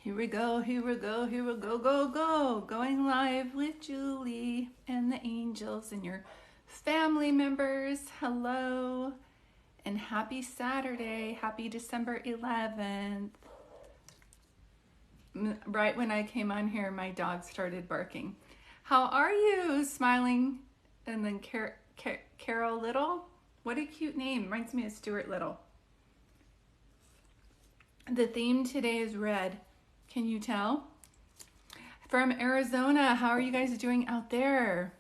Here we go, here we go, here we go, go, go. Going live with Julie and the angels and your family members. Hello and happy Saturday. Happy December 11th. Right when I came on here, my dog started barking. How are you? Smiling. And then Carol Little. What a cute name. Reminds me of Stuart Little. The theme today is red. Can you tell? From Arizona, how are you guys doing out there?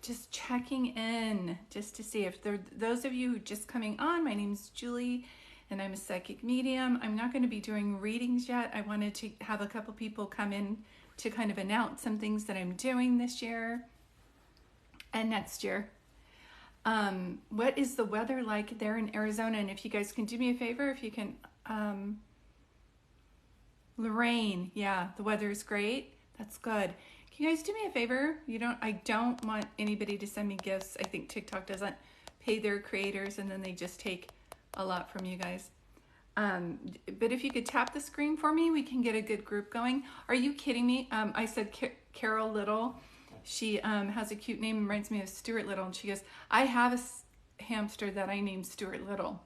Just checking in just to see if there, those of you just coming on, my name's Julie and I'm a psychic medium. I'm not going to be doing readings yet. I wanted to have a couple people come in to kind of announce some things that I'm doing this year and next year. What is the weather like there in Arizona? And if you guys can do me a favor, if you can, Lorraine, yeah, the weather is great. That's good. Can you guys do me a favor? I don't want anybody to send me gifts. I think TikTok doesn't pay their creators and then they just take a lot from you guys. But if you could tap the screen for me, we can get a good group going. Are you kidding me? I said Carol Little. She has a cute name, reminds me of Stuart Little. And she goes, I have a hamster that I named Stuart Little.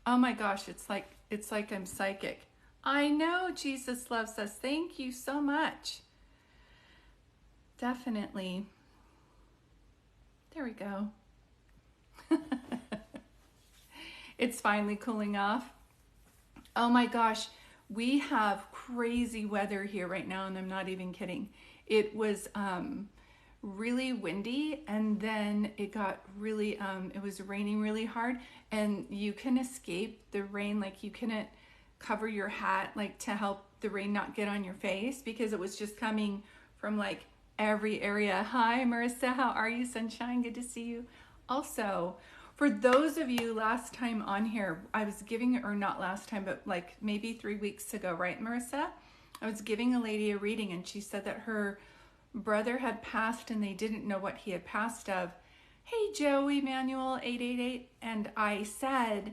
Oh my gosh, it's like I'm psychic. I know Jesus loves us. Thank you so much. Definitely. There we go. It's finally cooling off. Oh my gosh, we have crazy weather here right now, and I'm not even kidding. It was really windy, and then it got really, it was raining really hard, and you can escape the rain, like you couldn't cover your hat like to help the rain not get on your face because it was just coming from like every area. Hi Marissa, how are you, sunshine? Good to see you. Also, for those of you last time on here, I was giving, or not last time, but like maybe 3 weeks ago, right Marissa? I was giving a lady a reading and she said that her brother had passed and they didn't know what he had passed of. Hey Joey Manuel 888, and I said,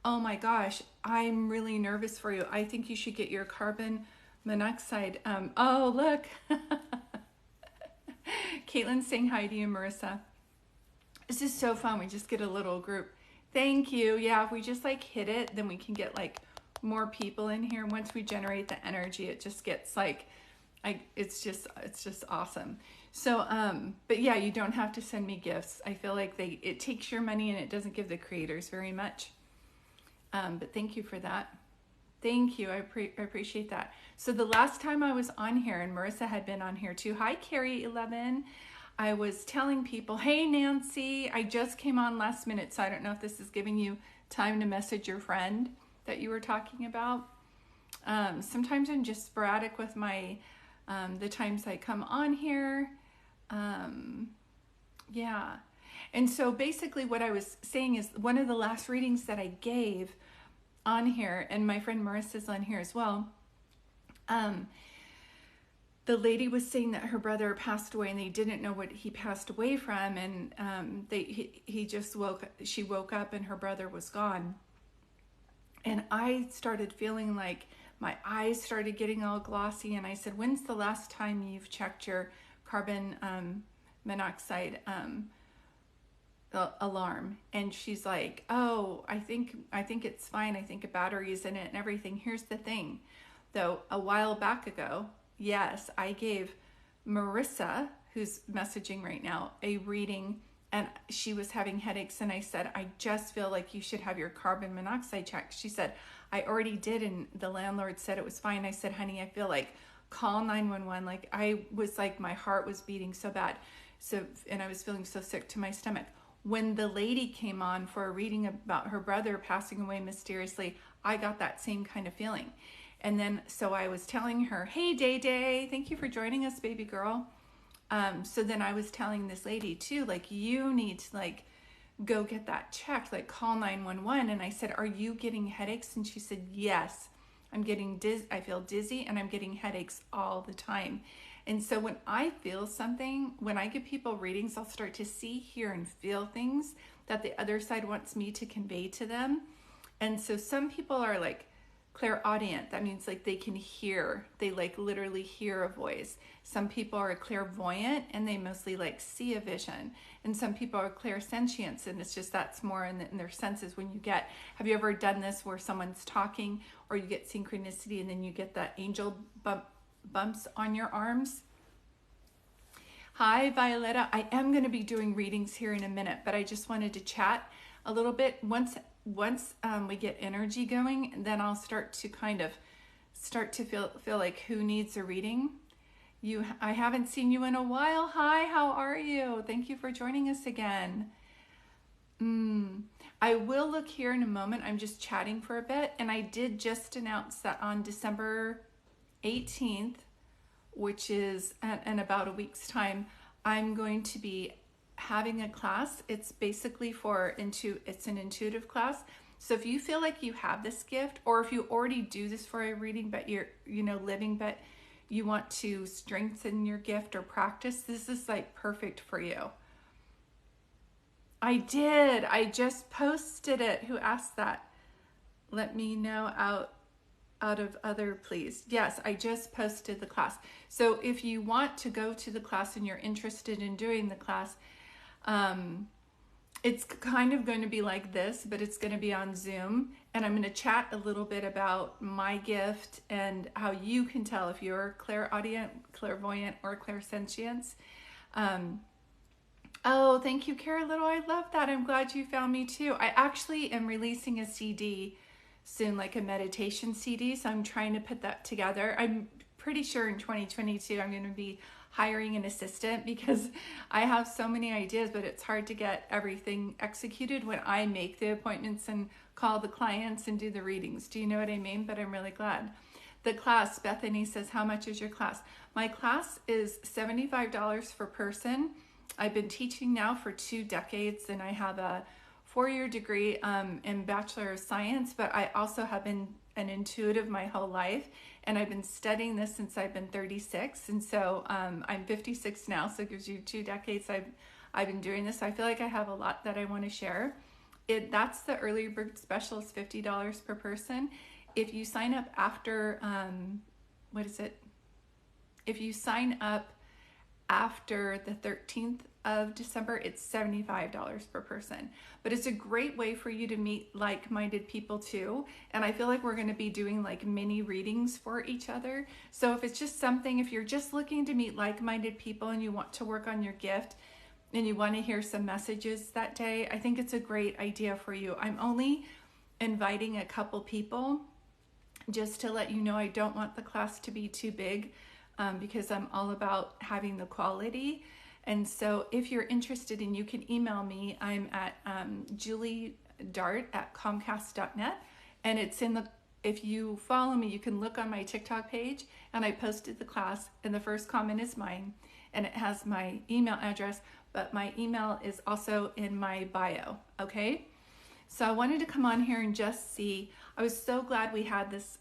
oh my gosh, I'm really nervous for you. I think you should get your carbon monoxide. Oh, look. Caitlin's saying hi to you, Marissa. This is so fun. We just get a little group. Thank you. Yeah, if we just like hit it, then we can get like more people in here. Once we generate the energy, it just gets like, it's just awesome. So, but yeah, you don't have to send me gifts. I feel like it takes your money and it doesn't give the creators very much. But thank you for that. Thank you. I appreciate that. So the last time I was on here, and Marissa had been on here too. Hi, Carrie11. I was telling people, hey, Nancy, I just came on last minute, so I don't know if this is giving you time to message your friend that you were talking about. Sometimes I'm just sporadic with my, the times I come on here. Yeah. And so basically what I was saying is one of the last readings that I gave on here, and my friend Marissa's on here as well, the lady was saying that her brother passed away and they didn't know what he passed away from, and she woke up and her brother was gone. And I started feeling like my eyes started getting all glossy, and I said, when's the last time you've checked your carbon monoxide alarm? And she's like, oh, I think it's fine. I think a battery is in it and everything. Here's the thing though, a while back ago, yes, I gave Marissa, who's messaging right now, a reading, and she was having headaches, and I said, I just feel like you should have your carbon monoxide checked. She said, I already did, and the landlord said it was fine. I said, honey, I feel like call 911. Like I was like, my heart was beating so bad. So, and I was feeling so sick to my stomach. When the lady came on for a reading about her brother passing away mysteriously, I got that same kind of feeling. And then, so I was telling her, hey, Day Day, thank you for joining us, baby girl. So then I was telling this lady too, like, you need to like, go get that checked, like call 911. And I said, are you getting headaches? And she said, yes, I'm getting I feel dizzy and I'm getting headaches all the time. And so when I feel something, when I give people readings, I'll start to see, hear, and feel things that the other side wants me to convey to them. And so some people are like clairaudient. That means like they can hear, they like literally hear a voice. Some people are clairvoyant and they mostly like see a vision. And some people are clairsentients, and it's just that's more in their senses when you get, have you ever done this where someone's talking or you get synchronicity and then you get that angel bumps on your arms? Hi, Violetta. I am going to be doing readings here in a minute, but I just wanted to chat a little bit. Once we get energy going, then I'll start to feel like who needs a reading. I haven't seen you in a while. Hi, how are you? Thank you for joining us again. I will look here in a moment. I'm just chatting for a bit, and I did just announce that on December 18th, which is in about a week's time, I'm going to be having a class. It's basically it's an intuitive class. So if you feel like you have this gift, or if you already do this for a reading, but you're, living, but you want to strengthen your gift or practice, this is like perfect for you. I did. I just posted it. Who asked that? Let me know out of other, please. Yes, I just posted the class. So if you want to go to the class and you're interested in doing the class, it's kind of going to be like this, but it's going to be on Zoom, and I'm going to chat a little bit about my gift and how you can tell if you're clairaudient, clairvoyant, or clairsentience. Oh, thank you, Kara Little. I love that. I'm glad you found me too. I actually am releasing a CD soon, like a meditation CD, so I'm trying to put that together. I'm pretty sure in 2022 I'm going to be hiring an assistant because I have so many ideas, but it's hard to get everything executed when I make the appointments and call the clients and do the readings. Do you know what I mean? But I'm really glad. The class, Bethany says, how much is your class? My class is $75 per person. I've been teaching now for 2 decades, and I have a 4-year degree in Bachelor of Science, but I also have been an intuitive my whole life, and I've been studying this since I've been 36, and so I'm 56 now, so it gives you 2 decades I've been doing this. So I feel like I have a lot that I want to share. That's the early bird special, is $50 per person. If you sign up after, If you sign up after the 13th of December, it's $75 per person. But it's a great way for you to meet like-minded people too. And I feel like we're going to be doing like mini readings for each other. So if it's just something, if you're just looking to meet like-minded people and you want to work on your gift and you want to hear some messages that day, I think it's a great idea for you. I'm only inviting a couple people just to let you know. I don't want the class to be too big. Because I'm all about having the quality. And so if you're interested, and you can email me, I'm at juliedart@comcast.net. And it's if you follow me, you can look on my TikTok page, and I posted the class, and the first comment is mine, and it has my email address, but my email is also in my bio, okay? So I wanted to come on here and just see, I was so glad we had this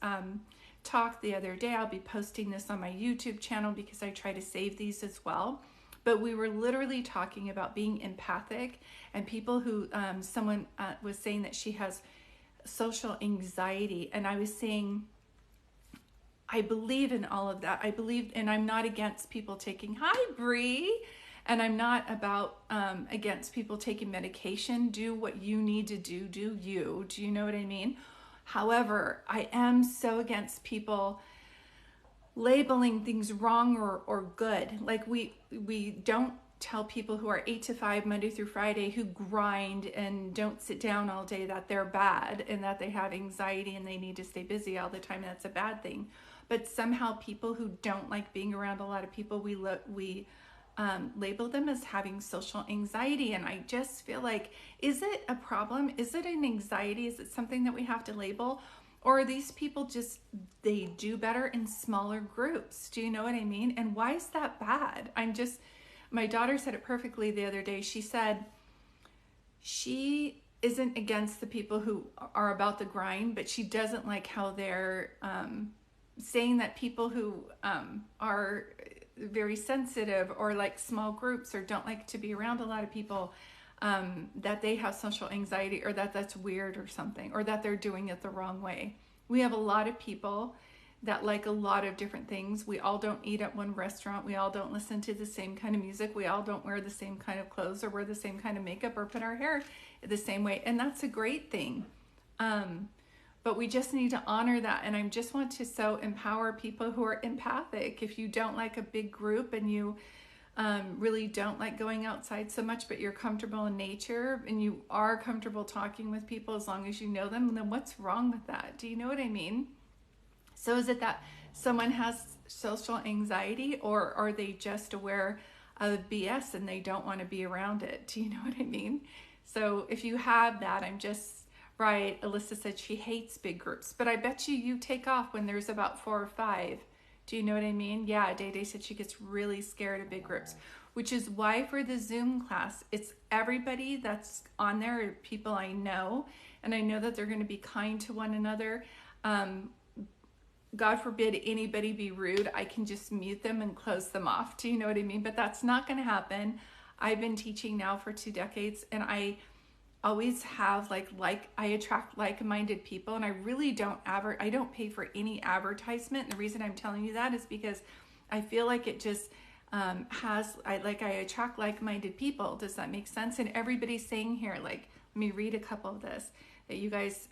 talk the other day. I'll be posting this on my YouTube channel because I try to save these as well. But we were literally talking about being empathic, and people who, someone was saying that she has social anxiety, and I was saying, I believe in all of that. I believe, and I'm not against people taking, hi Bree, and I'm not about against people taking medication. Do what you need to do you. Do you know what I mean? However, I am so against people labeling things wrong or good. Like we don't tell people who are 8 to 5 Monday through Friday, who grind and don't sit down all day, that they're bad and that they have anxiety and they need to stay busy all the time. That's a bad thing. But somehow people who don't like being around a lot of people, we label them as having social anxiety. And I just feel like, is it a problem? Is it an anxiety? Is it something that we have to label? Or are these people just, they do better in smaller groups? Do you know what I mean? And why is that bad? My daughter said it perfectly the other day. She said she isn't against the people who are about the grind, but she doesn't like how they're saying that people who are very sensitive or like small groups or don't like to be around a lot of people, that they have social anxiety, or that that's weird or something, or that they're doing it the wrong way. We have a lot of people that like a lot of different things. We all don't eat at one restaurant. We all don't listen to the same kind of music. We all don't wear the same kind of clothes or wear the same kind of makeup or put our hair the same way. And that's a great thing. But we just need to honor that. And I just want to so empower people who are empathic. If you don't like a big group and you really don't like going outside so much, but you're comfortable in nature and you are comfortable talking with people as long as you know them, then what's wrong with that? Do you know what I mean? So is it that someone has social anxiety, or are they just aware of BS and they don't want to be around it? Do you know what I mean? So if you have that, I'm just right. Alyssa said she hates big groups, but I bet you take off when there's about 4 or 5. Do you know what I mean? Yeah, Day Day said she gets really scared of big groups, which is why for the Zoom class, it's everybody that's on there are people I know, and I know that they're going to be kind to one another. God forbid anybody be rude. I can just mute them and close them off. Do you know what I mean? But that's not going to happen. I've been teaching now for 2 decades, and I always have like I attract like-minded people, and I really don't I don't pay for any advertisement. And the reason I'm telling you that is because I feel like it just I attract like-minded people. Does that make sense? And everybody's saying here, like, let me read a couple of this that you guys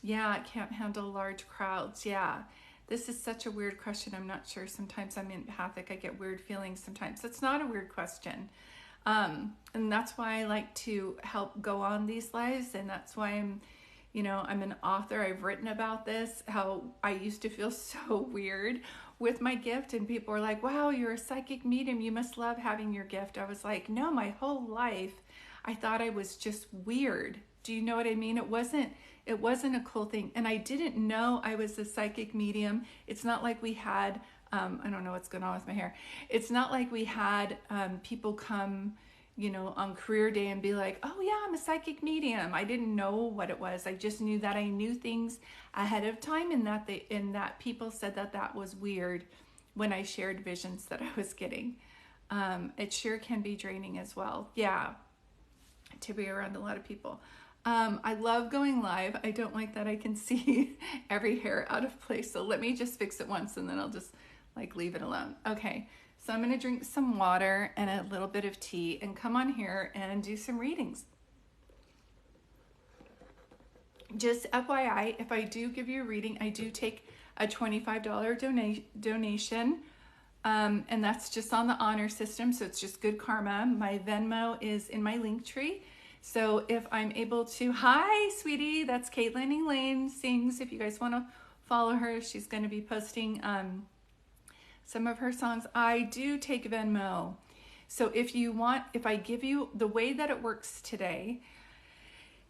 yeah, I can't handle large crowds. Yeah. This is such a weird question. I'm not sure. Sometimes I'm empathic. I get weird feelings sometimes. It's not a weird question. And that's why I like to help go on these lives. And that's why I'm an author. I've written about this, how I used to feel so weird with my gift. And people are like, wow, you're a psychic medium. You must love having your gift. I was like, no, my whole life, I thought I was just weird. Do you know what I mean? It wasn't a cool thing. And I didn't know I was a psychic medium. It's not like we had, I don't know what's going on with my hair. It's not like we had people come, on career day and be like, oh yeah, I'm a psychic medium. I didn't know what it was. I just knew that I knew things ahead of time, and that people said that was weird when I shared visions that I was getting. It sure can be draining as well. Yeah, to be around a lot of people. I love going live. I don't like that I can see every hair out of place. So let me just fix it once and then I'll just leave it alone. Okay, so I'm gonna drink some water and a little bit of tea and come on here and do some readings. Just FYI, if I do give you a reading, I do take a $25 donation. And that's just on the honor system. So it's just good karma. My Venmo is in my link tree. So if I'm able to, hi, sweetie, that's Caitlin Elaine Sings. If you guys want to follow her, she's going to be posting some of her songs. I do take Venmo. So if I give you, the way that it works today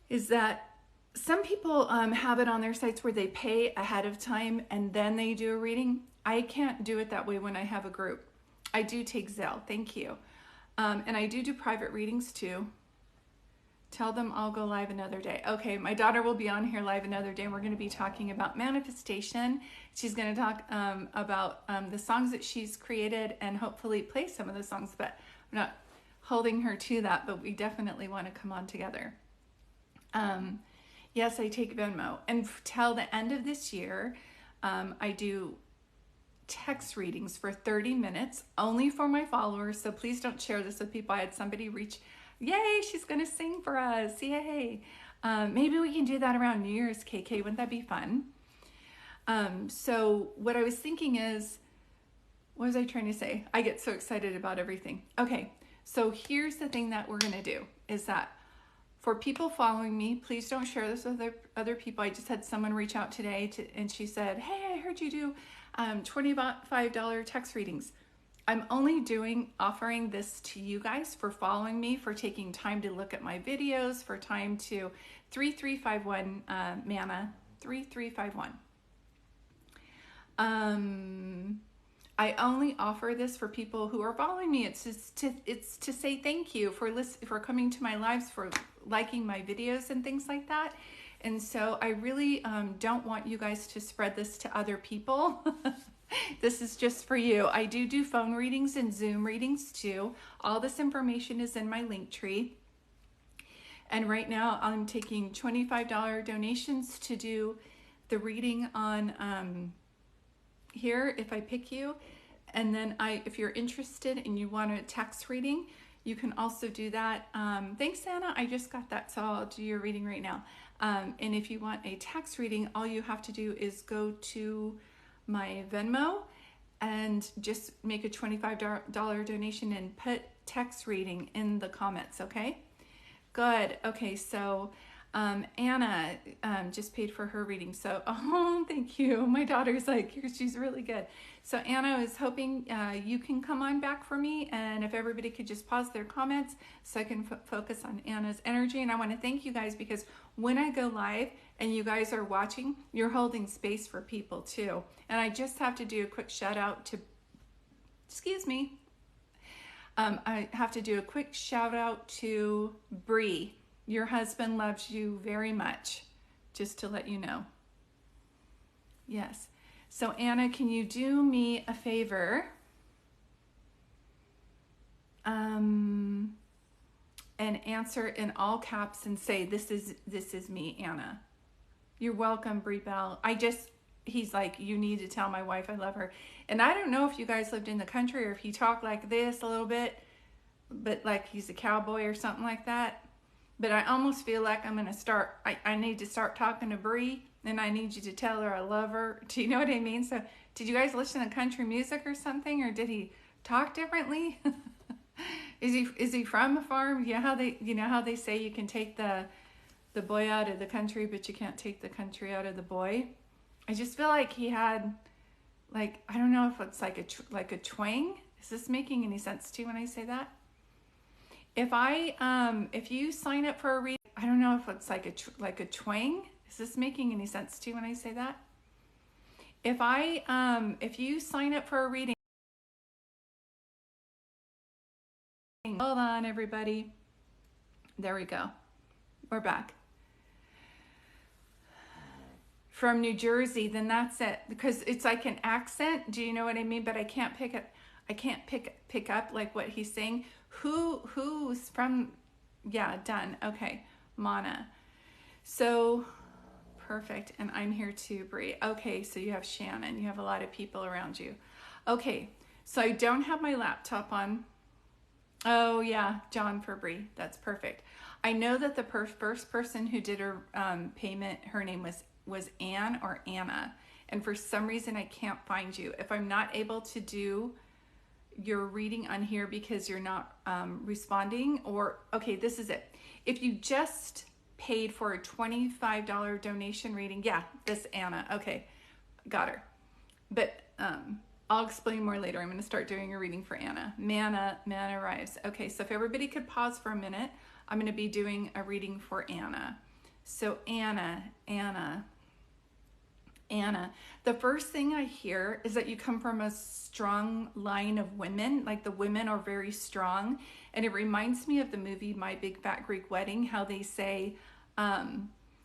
is that some people have it on their sites where they pay ahead of time and then they do a reading. I can't do it that way when I have a group. I do take Zelle, thank you. And I do private readings too. Tell them I'll go live another day. Okay, my daughter will be on here live another day. We're going to be talking about manifestation. She's going to talk about the songs that she's created and hopefully play some of the songs, but I'm not holding her to that, but we definitely want to come on together. Yes, I take Venmo. And till the end of this year, I do text readings for 30 minutes only for my followers. So please don't share this with people. I had somebody reach, yay, she's going to sing for us. Yay. Maybe we can do that around New Year's, KK. Wouldn't that be fun? So what I was thinking is, what was I trying to say? I get so excited about everything. Okay. So here's the thing that we're going to do is that for people following me, please don't share this with other people. I just had someone reach out today and she said, hey, I heard you do $25 text readings. I'm only offering this to you guys for following me, for taking time to look at my videos, for time to 3351 Mana 3351. I only offer this for people who are following me. It's to say thank you for coming to my lives, for liking my videos and things like that. And so I really don't want you guys to spread this to other people. This is just for you. I do phone readings and Zoom readings too. All this information is in my link tree. And right now I'm taking $25 donations to do the reading on here if I pick you. And then if you're interested and you want a text reading, you can also do that. Thanks, Anna. I just got that, so I'll do your reading right now. And if you want a text reading, all you have to do is go to my Venmo and just make a $25 donation and put text reading in the comments, okay? Good. Okay, so Anna just paid for her reading. So, oh, thank you. My daughter's like, she's really good. So Anna is hoping you can come on back for me. And if everybody could just pause their comments so I can focus on Anna's energy. And I want to thank you guys because when I go live and you guys are watching, you're holding space for people too. And I just have to do a quick shout out to, excuse me. I have to do a quick shout out to Bree. Your husband loves you very much, just to let you know. Yes. So Anna, can you do me a favor? And answer in all caps and say, this is me, Anna. You're welcome, Bree Bell. He's like, you need to tell my wife I love her. And I don't know if you guys lived in the country or if he talked like this a little bit, but like he's a cowboy or something like that. But I almost feel like I'm going to start, I need to start talking to Bree, and I need you to tell her I love her. Do you know what I mean? So did you guys listen to country music or something, or did he talk differently? Is he from a farm? Yeah, how they say you can take the boy out of the country, but you can't take the country out of the boy. I just feel like he had, like, I don't know if it's like a twang. Is this making any sense to you when I say that? If you sign up for a reading, I don't know if it's like a twang. Is this making any sense to you when I say that? If you sign up for a reading, hold on, everybody. There we go. We're back. From New Jersey, then that's it, because it's like an accent. Do you know what I mean? But I can't pick it. I can't pick up like what he's saying. Who's from? Yeah, done. Okay, Mana. So perfect. And I'm here too, Bree. Okay, so you have Shannon. You have a lot of people around you. Okay, so I don't have my laptop on. Oh yeah, John for Bree. That's perfect. I know that the first person who did her payment, her name was Anne or Anna, and for some reason I can't find you. If I'm not able to do your reading on here because you're not responding, or okay, this is it. If you just paid for a $25 donation reading, yeah, this Anna. Okay, got her. But I'll explain more later. I'm going to start doing a reading for Anna. Mana arrives. Okay, so if everybody could pause for a minute, I'm going to be doing a reading for Anna. So Anna, the first thing I hear is that you come from a strong line of women, like the women are very strong. And it reminds me of the movie My Big Fat Greek Wedding, how they say,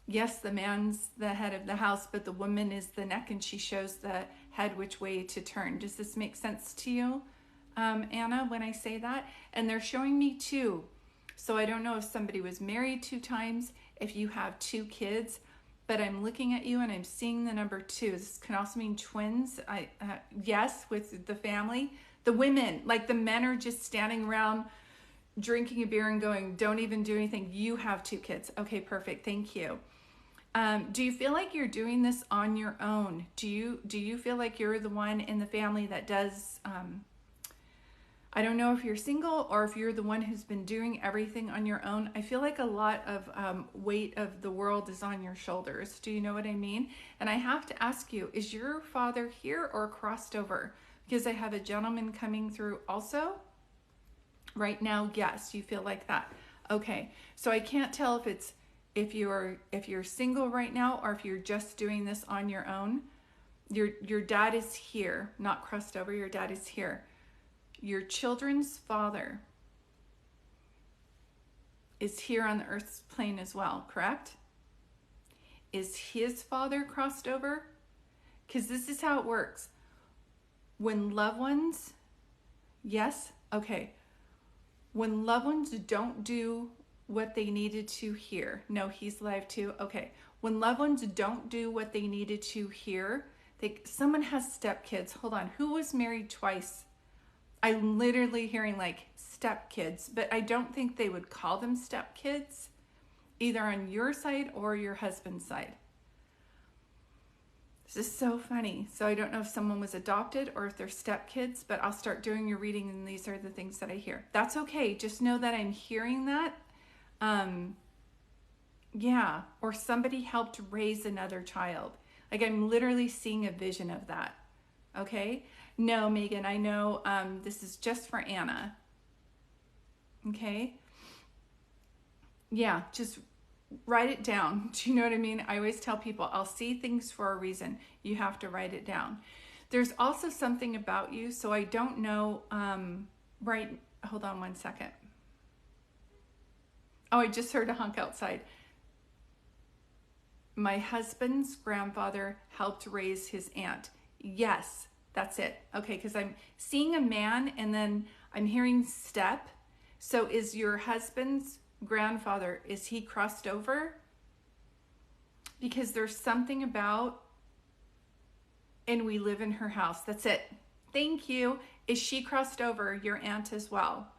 yes, the man's the head of the house, but the woman is the neck and she shows the head which way to turn. Does this make sense to you, Anna, when I say that? And they're showing me two. So I don't know if somebody was married 2 times, if you have 2 kids, but I'm looking at you and I'm seeing the number 2. This can also mean twins. Yes, with the family. The women, like the men are just standing around drinking a beer and going, don't even do anything. You have 2 kids. Okay, perfect. Thank you. Do you feel like you're doing this on your own? Do you feel like you're the one in the family that does, I don't know if you're single or if you're the one who's been doing everything on your own. I feel like a lot of weight of the world is on your shoulders. Do you know what I mean? And I have to ask you, is your father here or crossed over? Because I have a gentleman coming through also. Right now, yes, you feel like that. Okay, so I can't tell if you're single right now or if you're just doing this on your own. Your dad is here, not crossed over. Your dad is here. Your children's father is here on the earth's plane as well, correct? Is his father crossed over? Because this is how it works. When loved ones, yes, okay. When loved ones don't do what they needed to here, no, he's alive too, okay. When loved ones don't do what they needed to hear, someone has stepkids. Hold on. Who was married twice? I'm literally hearing like stepkids, but I don't think they would call them stepkids, either on your side or your husband's side. This is so funny. So I don't know if someone was adopted or if they're stepkids, but I'll start doing your reading and these are the things that I hear. That's okay. Just know that I'm hearing that. Yeah, or somebody helped raise another child. Like I'm literally seeing a vision of that. Okay? No, Megan, I know this is just for Anna. Okay? Yeah, just write it down. Do you know what I mean? I always tell people, I'll see things for a reason. You have to write it down. There's also something about you, so I don't know, right, hold on one second. Oh, I just heard a honk outside. My husband's grandfather helped raise his aunt. Yes, that's it. Okay, because I'm seeing a man and then I'm hearing step. So is your husband's grandfather, is he crossed over? Because there's something about, and we live in her house. That's it. Thank you. Is she crossed over, your aunt as well?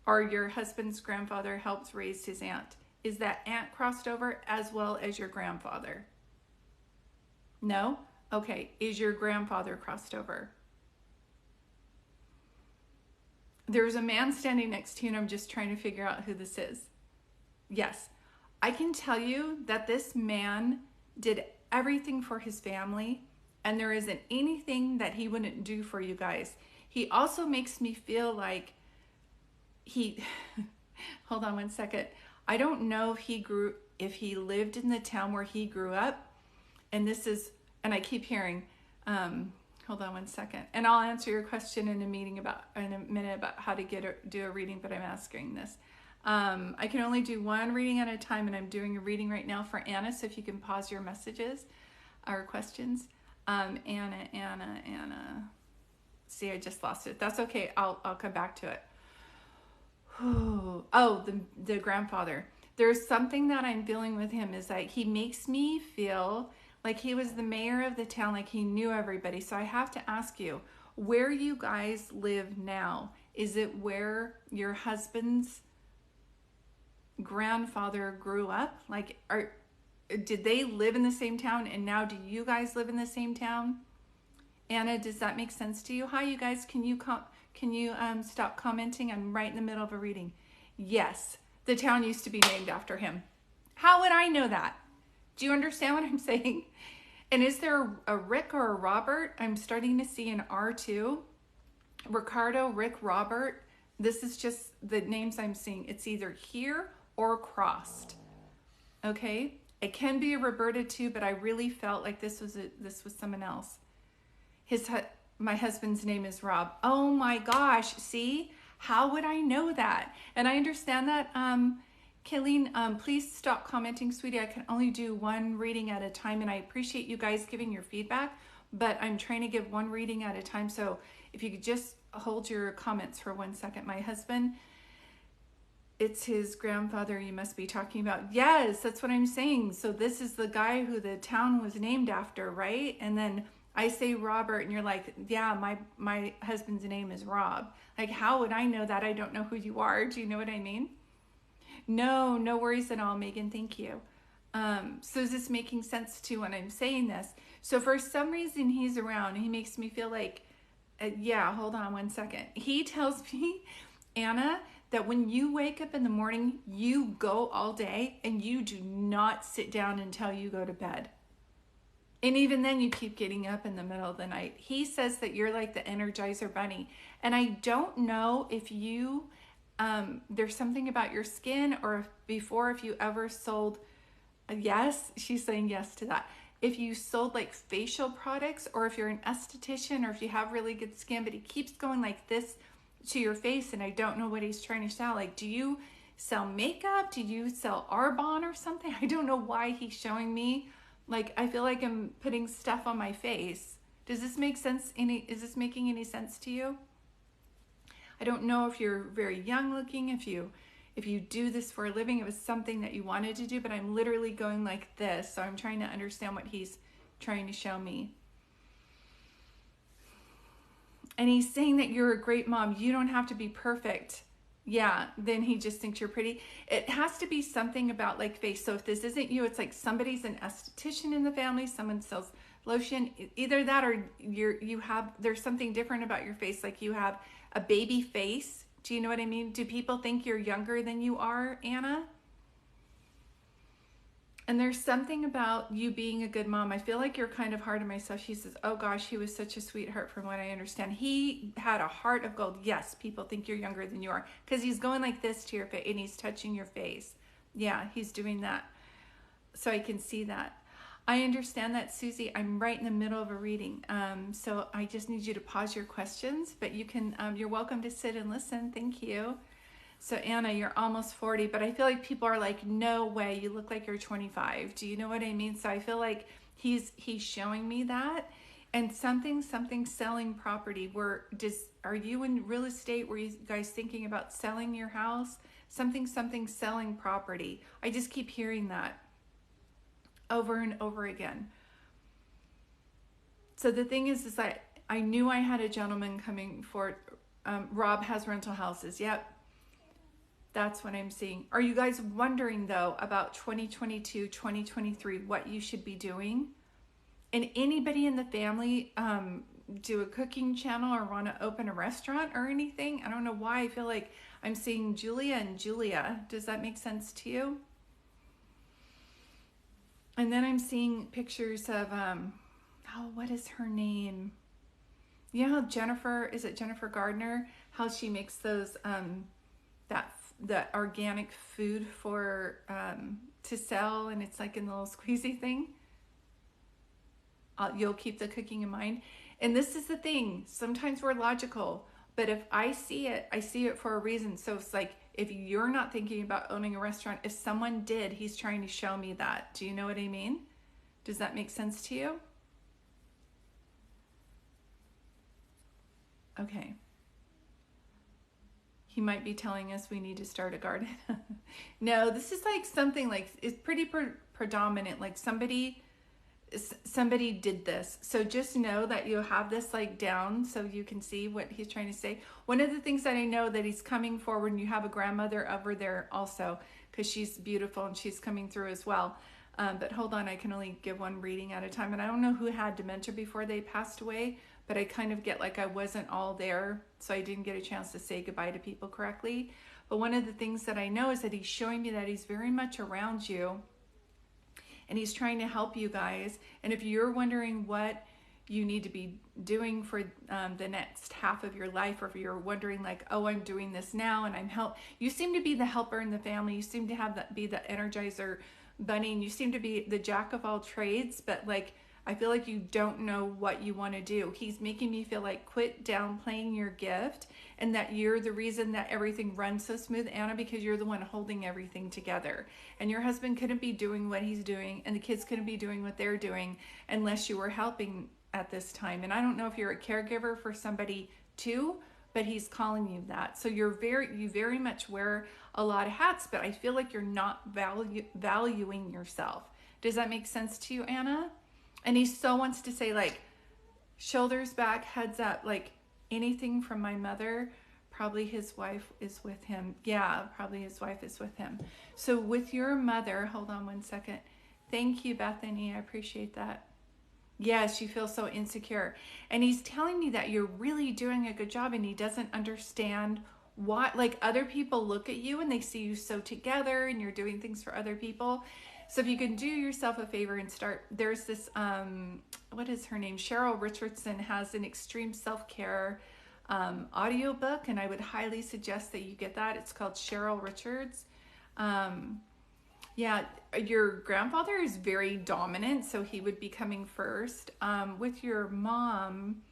Or your husband's grandfather helped raise his aunt. Is that aunt crossed over as well as your grandfather? No? Okay. Is your grandfather crossed over? There's a man standing next to you and I'm just trying to figure out who this is. Yes. I can tell you that this man did everything for his family and there isn't anything that he wouldn't do for you guys. He also makes me feel like hold on one second. I don't know if he lived in the town where he grew up. And I keep hearing, hold on one second. And I'll answer your question in a minute about how to do a reading, but I'm asking this. I can only do one reading at a time and I'm doing a reading right now for Anna. So if you can pause your messages or questions. Anna. See, I just lost it. That's okay. I'll come back to it. Oh, the grandfather. There's something that I'm feeling with him is like he makes me feel like he was the mayor of the town, like he knew everybody. So I have to ask you, where you guys live now, is it where your husband's grandfather grew up? Like, did they live in the same town and now do you guys live in the same town? Anna, does that make sense to you? Hi, you guys. Can you stop commenting? I'm right in the middle of a reading. Yes, the town used to be named after him. How would I know that? Do you understand what I'm saying? And is there a Rick or a Robert? I'm starting to see an R2. Ricardo, Rick, Robert. This is just the names I'm seeing. It's either here or crossed. Okay? It can be a Roberta too, but I really felt like this was someone else. My husband's name is Rob. Oh my gosh, see? How would I know that? And I understand that, Kayleen, please stop commenting, sweetie. I can only do one reading at a time, and I appreciate you guys giving your feedback, but I'm trying to give one reading at a time. So if you could just hold your comments for 1 second. My husband, it's his grandfather you must be talking about. Yes, that's what I'm saying. So this is the guy who the town was named after, right? And then I say Robert and you're like, yeah, my husband's name is Rob. Like, how would I know that? I don't know who you are. Do you know what I mean? No worries at all, Megan. Thank you. So is this making sense to when I'm saying this? So for some reason he's around. He makes me feel like, yeah, hold on 1 second. He tells me, Anna, that when you wake up in the morning, you go all day and you do not sit down until you go to bed. And even then you keep getting up in the middle of the night. He says that you're like the Energizer Bunny. And I don't know if you, there's something about your skin or if you ever sold, yes, she's saying yes to that. If you sold like facial products or if you're an esthetician or if you have really good skin, but he keeps going like this to your face and I don't know what he's trying to sell. Like, do you sell makeup? Do you sell Arbonne or something? I don't know why he's showing me. Like, I feel like I'm putting stuff on my face. Does this make sense? Is this making any sense to you? I don't know if you're very young looking, if you if you do this for a living, it was something that you wanted to do, but I'm literally going like this. So I'm trying to understand what he's trying to show me. And he's saying that you're a great mom. You don't have to be perfect. Yeah, then he just thinks you're pretty. It has to be something about like face. So if this isn't you, it's like somebody's an esthetician in the family, someone sells lotion. Either that or there's something different about your face. Like you have a baby face. Do you know what I mean? Do people think you're younger than you are, Anna? And there's something about you being a good mom. I feel like you're kind of hard on myself. She says, oh gosh, he was such a sweetheart from what I understand. He had a heart of gold. Yes, people think you're younger than you are. Because he's going like this to your face and he's touching your face. Yeah, he's doing that. So I can see that. I understand that, Susie. I'm right in the middle of a reading. So I just need you to pause your questions. But you can, you're welcome to sit and listen. Thank you. So Anna, you're almost 40, but I feel like people are like, no way, you look like you're 25. Do you know what I mean? So I feel like he's showing me that. And something selling property. Are you in real estate? Were you guys thinking about selling your house? Something selling property. I just keep hearing that over and over again. So the thing is that I knew I had a gentleman coming for Rob has rental houses. Yep. That's what I'm seeing. Are you guys wondering though about 2022, 2023, what you should be doing? And anybody in the family do a cooking channel or want to open a restaurant or anything? I don't know why I feel like I'm seeing Julia and Julia. Does that make sense to you? And then I'm seeing pictures of, what is her name? You know how is it Jennifer Gardner? How she makes those, that organic food for to sell, and it's like in the little squeezy thing. You'll keep the cooking in mind. And this is the thing, sometimes we're logical, but if I see it for a reason. So it's like, if you're not thinking about owning a restaurant, if someone did, he's trying to show me that. Do you know what I mean? Does that make sense to you? Okay. He might be telling us we need to start a garden. No, this is like something like, it's pretty predominant. Like somebody did this. So just know that you have this like down so you can see what he's trying to say. One of the things that I know that he's coming forward, and you have a grandmother over there also, because she's beautiful and she's coming through as well. But hold on, I can only give one reading at a time. And I don't know who had dementia before they passed away, but I kind of get like I wasn't all there, so I didn't get a chance to say goodbye to people correctly. But one of the things that I know is that he's showing me that he's very much around you, and he's trying to help you guys. And if you're wondering what you need to be doing for the next half of your life, or if you're wondering like, oh, I'm doing this now and you seem to be the helper in the family. You seem to be the energizer bunny, and you seem to be the jack of all trades, but like, I feel like you don't know what you want to do. He's making me feel like quit downplaying your gift, and that you're the reason that everything runs so smooth, Anna, because you're the one holding everything together. And your husband couldn't be doing what he's doing, and the kids couldn't be doing what they're doing unless you were helping at this time. And I don't know if you're a caregiver for somebody too, but he's calling you that. So you very much wear a lot of hats, but I feel like you're not valuing yourself. Does that make sense to you, Anna? And he so wants to say like, shoulders back, heads up, like anything from my mother, probably his wife is with him. Yeah, probably his wife is with him. So with your mother, hold on one second. Thank you, Bethany. I appreciate that. Yes, you feel so insecure. And he's telling me that you're really doing a good job, and he doesn't understand why. Like, other people look at you and they see you so together and you're doing things for other people. So if you can do yourself a favor and start, there's this, what is her name? Cheryl Richardson has an extreme self-care audiobook, and I would highly suggest that you get that. It's called Cheryl Richards. Yeah, your grandfather is very dominant, so he would be coming first. With your mom,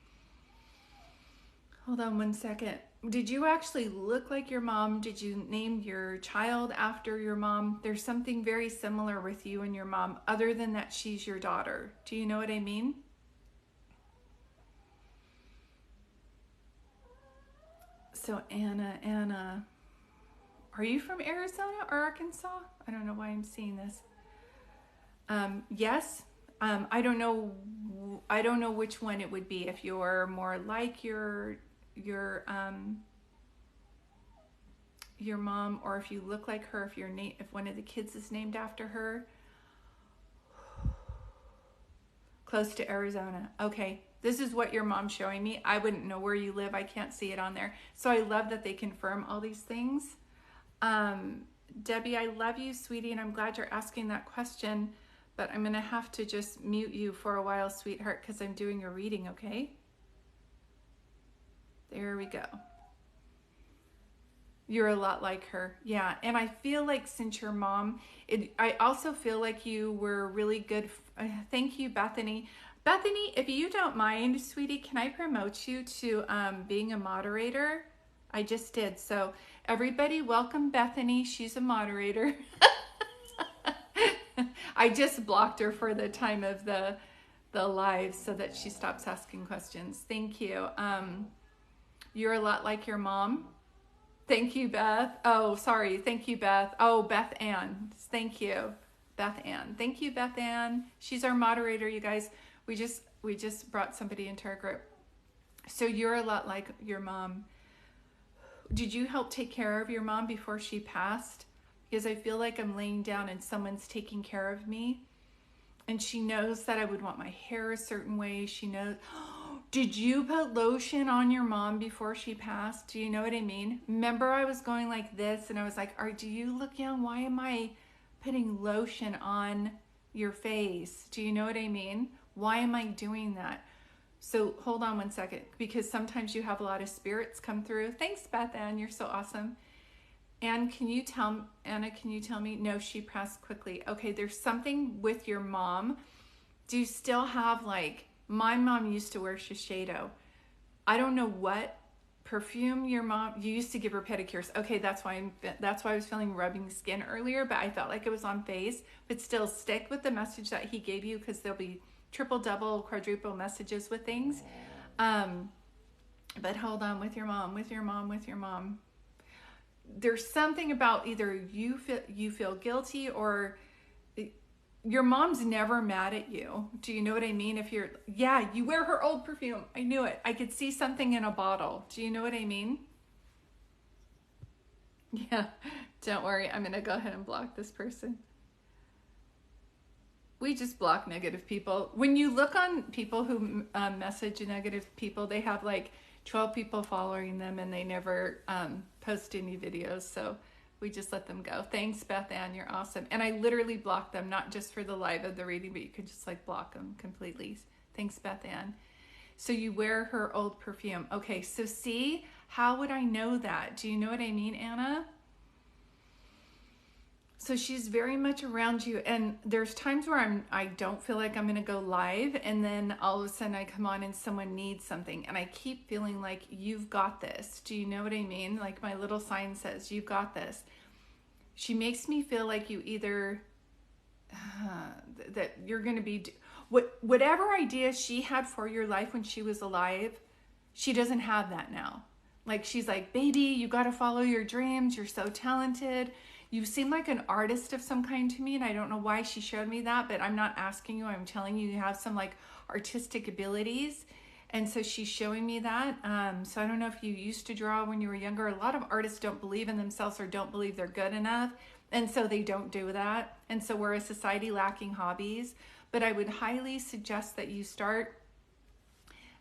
hold on one second. Did you actually look like your mom? Did you name your child after your mom? There's something very similar with you and your mom, other than that she's your daughter. Do you know what I mean? So Anna, Are you from Arizona or Arkansas? I don't know why I'm seeing this. Yes. I don't know. I don't know which one it would be. If you're more like your mom, or if you look like her, if one of the kids is named after her. Close to Arizona. Okay. This is what your mom's showing me. I wouldn't know where you live. I can't see it on there. So I love that they confirm all these things. Debbie, I love you, sweetie, and I'm glad you're asking that question, but I'm going to have to just mute you for a while, sweetheart, because I'm doing a reading, okay? There we go. You're a lot like her. Yeah, and I feel like since your mom, I also feel like you were really good. Thank you, Bethany. Bethany, if you don't mind, sweetie, can I promote you to being a moderator? I just did. So everybody, welcome Bethany. She's a moderator. I just blocked her for the time of the live so that she stops asking questions. Thank you. You're a lot like your mom. Thank you, Beth. Oh, sorry. Thank you, Beth. Oh, Beth Ann. Thank you, Beth Ann. Thank you, Beth Ann. She's our moderator, you guys. We just brought somebody into our group. So you're a lot like your mom. Did you help take care of your mom before she passed? Because I feel like I'm laying down and someone's taking care of me. And she knows that I would want my hair a certain way. She knows. Did you put lotion on your mom before she passed? Do you know what I mean? Remember I was going like this and I was like, do you look young? Why am I putting lotion on your face? Do you know what I mean? Why am I doing that? So hold on one second, because sometimes you have a lot of spirits come through. Thanks, Beth Ann. You're so awesome. Anna, can you tell me? No, she passed quickly. Okay, there's something with your mom. Do you still have, like, my mom used to wear Shiseido. I don't know what perfume your mom, you used to give her pedicures. Okay, that's why I was feeling rubbing skin earlier, but I felt like it was on face. But still, stick with the message that he gave you, because there'll be triple, double, quadruple messages with things. But hold on, with your mom. There's something about either you feel guilty, or your mom's never mad at you. Do you know what I mean? You wear her old perfume. I knew it. I could see something in a bottle. Do you know what I mean? Yeah, don't worry. I'm going to go ahead and block this person. We just block negative people. When you look on people who message negative people, they have like 12 people following them and they never post any videos. So we just let them go. Thanks, Beth Ann. You're awesome. And I literally block them, not just for the live of the reading, but you could just like block them completely. Thanks, Beth Ann. So you wear her old perfume. Okay, so see, how would I know that? Do you know what I mean, Anna? So she's very much around you, and there's times where I don't feel like I'm going to go live, and then all of a sudden I come on and someone needs something, and I keep feeling like you've got this. Do you know what I mean? Like my little sign says, you've got this. She makes me feel like you either that you're going to be whatever idea she had for your life when she was alive, she doesn't have that now. Like she's like, baby, you got to follow your dreams. You're so talented. You seem like an artist of some kind to me, and I don't know why she showed me that, but I'm not asking you. I'm telling you, you have some like artistic abilities. And so she's showing me that. So I don't know if you used to draw when you were younger. A lot of artists don't believe in themselves or don't believe they're good enough. And so they don't do that. And so we're a society lacking hobbies. But I would highly suggest that you start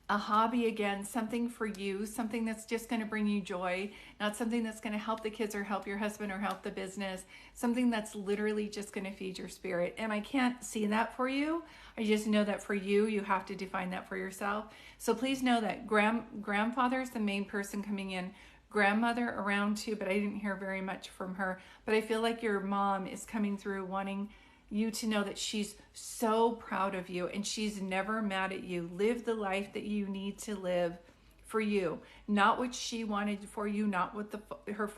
a hobby again, something for you, something that's just going to bring you joy, not something that's going to help the kids or help your husband or help the business, something that's literally just going to feed your spirit. And I can't see that for you. I just know that for you, you have to define that for yourself. So please know that grandfather is the main person coming in, grandmother around too, but I didn't hear very much from her. But I feel like your mom is coming through wanting you to know that she's so proud of you and she's never mad at you. Live the life that you need to live for you, not what she wanted for you, not what your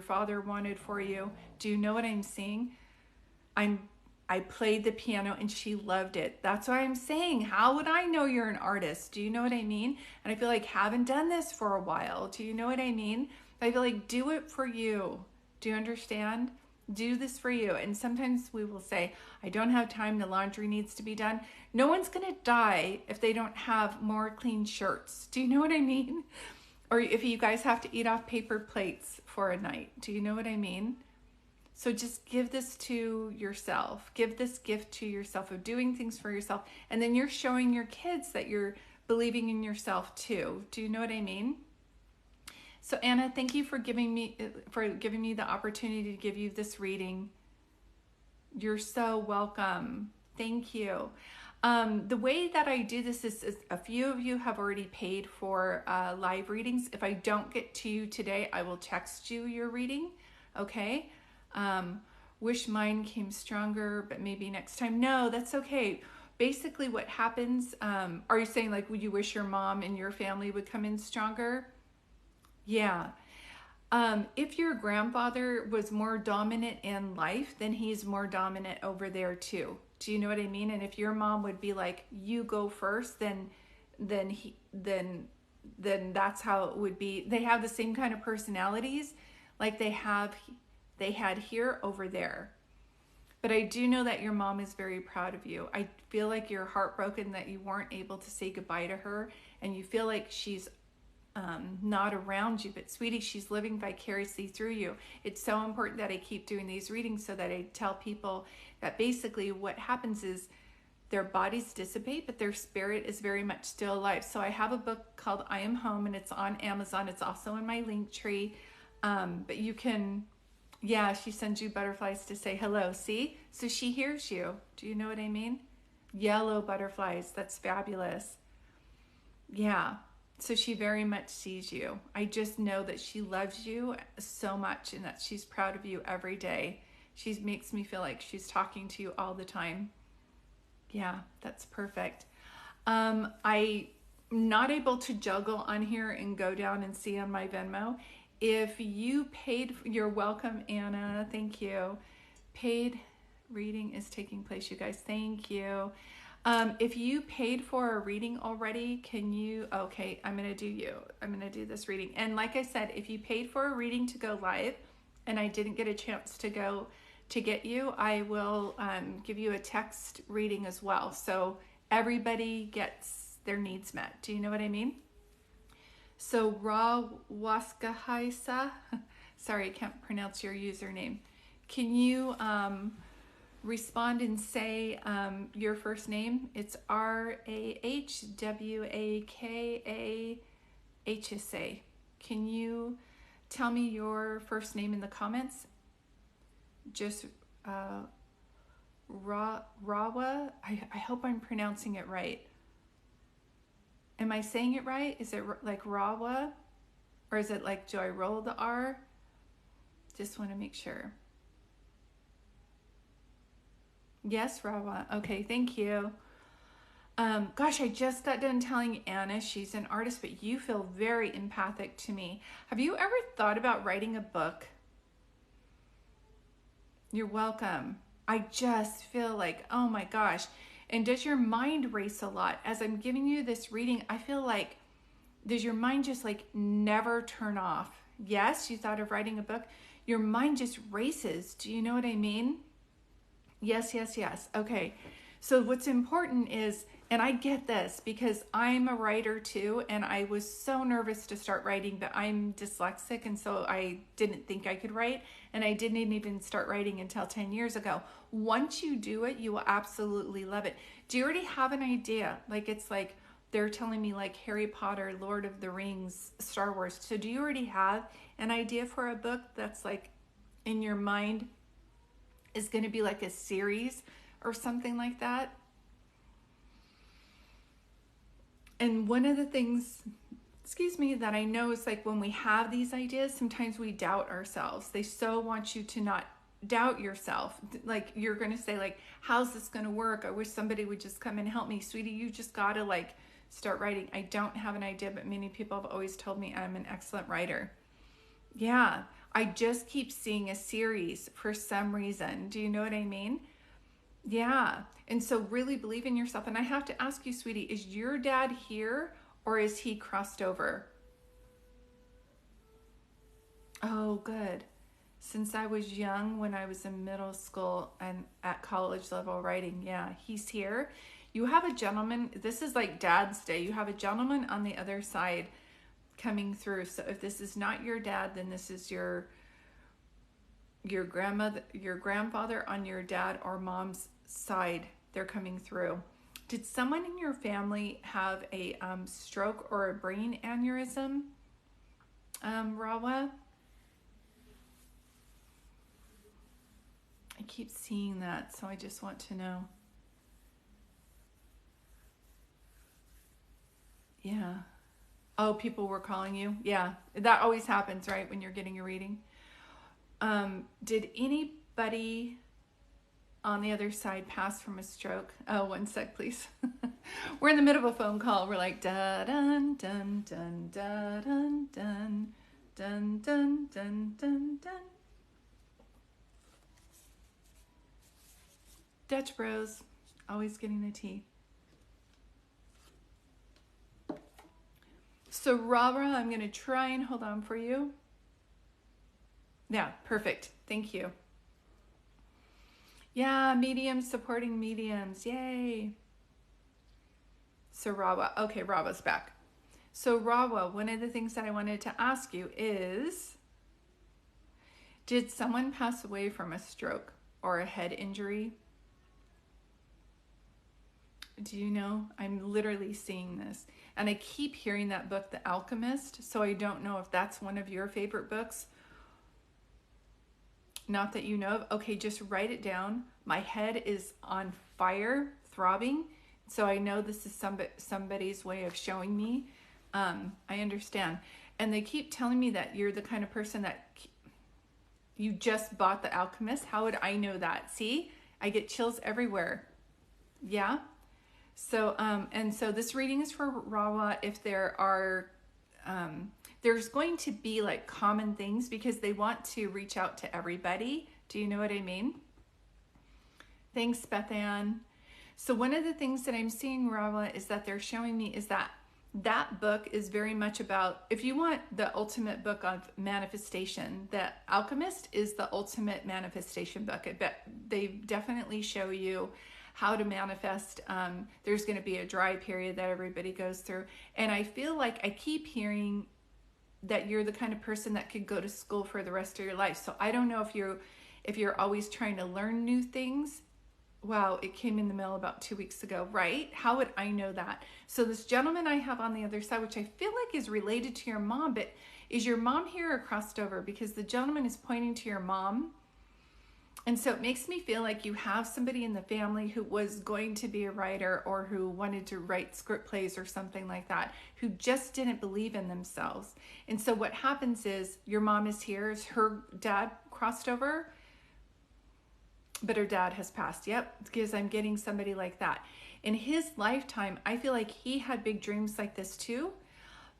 father wanted for you. Do you know what I'm seeing? I played the piano and she loved it. That's why I'm saying, how would I know you're an artist? Do you know what I mean? And I feel like haven't done this for a while. Do you know what I mean? I feel like do it for you. Do you understand? Do this for you. And sometimes we will say, I don't have time, the laundry needs to be done. No one's going to die if they don't have more clean shirts. Do you know what I mean? Or if you guys have to eat off paper plates for a night. Do you know what I mean? So just give this to yourself. Give this gift to yourself of doing things for yourself. And then you're showing your kids that you're believing in yourself too. Do you know what I mean? So Anna, thank you for giving me the opportunity to give you this reading. You're so welcome. Thank you. The way that I do this is a few of you have already paid for live readings. If I don't get to you today, I will text you your reading. Okay. Wish mine came stronger, but maybe next time. No, that's okay. Basically what happens, are you saying like, would you wish your mom and your family would come in stronger? Yeah. If your grandfather was more dominant in life, then he's more dominant over there too. Do you know what I mean? And if your mom would be like, you go first, then that's how it would be. They have the same kind of personalities like they had here over there. But I do know that your mom is very proud of you. I feel like you're heartbroken that you weren't able to say goodbye to her, and you feel like she's not around you, but sweetie, she's living vicariously through you. It's so important that I keep doing these readings so that I tell people that basically what happens is their bodies dissipate, but their spirit is very much still alive. So I have a book called I Am Home, and it's on Amazon. It's also in my link tree. But you can, yeah, she sends you butterflies to say hello. See? So she hears you. Do you know what I mean? Yellow butterflies. That's fabulous. Yeah. So she very much sees you. I just know that she loves you so much and that she's proud of you every day. She makes me feel like she's talking to you all the time. Yeah, that's perfect. I'm not able to juggle on here and go down and see on my Venmo. If you paid, you're welcome, Anna. Thank you. Paid reading is taking place, you guys. Thank you. If you paid for a reading already, can you, okay, I'm going to do this reading. And like I said, if you paid for a reading to go live and I didn't get a chance to go to get you, I will give you a text reading as well. So everybody gets their needs met. Do you know what I mean? So Ra Waskahaisa, sorry, I can't pronounce your username. Can you respond and say your first name? It's RAHWAKAHSA. Can you tell me your first name in the comments? Just Rawa. I hope I'm pronouncing it right. Am I saying it right? Is it like Rawa? Or is it like, do I roll the R? Just want to make sure. Yes, Rawa. Okay, thank you. Gosh, I just got done telling Anna she's an artist, but you feel very empathic to me. Have you ever thought about writing a book? You're welcome. I just feel like, oh my gosh. And does your mind race a lot? As I'm giving you this reading, I feel like, does your mind just like never turn off? Yes, you thought of writing a book. Your mind just races. Do you know what I mean? Yes, yes, yes. Okay. So what's important is, and I get this because I'm a writer too, and I was so nervous to start writing, but I'm dyslexic, and so I didn't think I could write, and I didn't even start writing until 10 years ago. Once you do it, you will absolutely love it. Do you already have an idea? Like, it's like they're telling me like Harry Potter, Lord of the Rings, Star Wars. So do you already have an idea for a book that's like in your mind is going to be like a series or something like that? And one of the things, excuse me, that I know is like when we have these ideas, sometimes we doubt ourselves. They so want you to not doubt yourself. Like you're going to say like, how's this going to work? I wish somebody would just come and help me. Sweetie, you just got to like start writing. I don't have an idea, but many people have always told me I'm an excellent writer. Yeah, I just keep seeing a series for some reason. Do you know what I mean? Yeah. And so really believe in yourself. And I have to ask you, sweetie, is your dad here or is he crossed over? Oh, good. since I was young, when I was in middle school and at college level writing. Yeah, he's here. You have a gentleman. This is like Dad's Day. You have a gentleman on the other side coming through. So if this is not your dad, then this is your grandmother, your grandfather on your dad or mom's side. They're coming through. Did someone in your family have a stroke or a brain aneurysm, Rawa? I keep seeing that, so I just want to know. Yeah. Oh, people were calling you? Yeah, that always happens, right, when you're getting a reading. Did anybody on the other side pass from a stroke? Oh, one sec, please. We're in the middle of a phone call. We're like, da dun dun dun da dun dun dun dun dun dun dun. Dutch Bros, always getting the tea. So Rara, I'm going to try and hold on for you. Yeah, perfect. Thank you. Yeah, mediums supporting mediums. Yay. So Rawa, okay, Rawa's back. So Rawa, one of the things that I wanted to ask you is, did someone pass away from a stroke or a head injury? Do you know? I'm literally seeing this. And I keep hearing that book, The Alchemist. So I don't know if that's one of your favorite books. Not that you know of. Okay, just write it down. My head is on fire, throbbing. So I know this is somebody's way of showing me. I understand. And they keep telling me that you're the kind of person that you just bought The Alchemist. How would I know that? See, I get chills everywhere. Yeah. So, and so this reading is for Rawa. If there are, there's going to be like common things because they want to reach out to everybody. Do you know what I mean? Thanks, Bethann. So one of the things that I'm seeing, Rawa, is that they're showing me is that that book is very much about, if you want the ultimate book of manifestation, The Alchemist is the ultimate manifestation book. They definitely show you how to manifest. There's going to be a dry period that everybody goes through. And I feel like I keep hearing that you're the kind of person that could go to school for the rest of your life. So I don't know if you're always trying to learn new things. Wow, it came in the mail about 2 weeks ago, right? How would I know that? So this gentleman I have on the other side, which I feel like is related to your mom, but is your mom here or crossed over? Because the gentleman is pointing to your mom. And so it makes me feel like you have somebody in the family who was going to be a writer or who wanted to write script plays or something like that, who just didn't believe in themselves. And so what happens is your mom is here, is her dad crossed over, but her dad has passed. Yep, because I'm getting somebody like that. In his lifetime, I feel like he had big dreams like this too,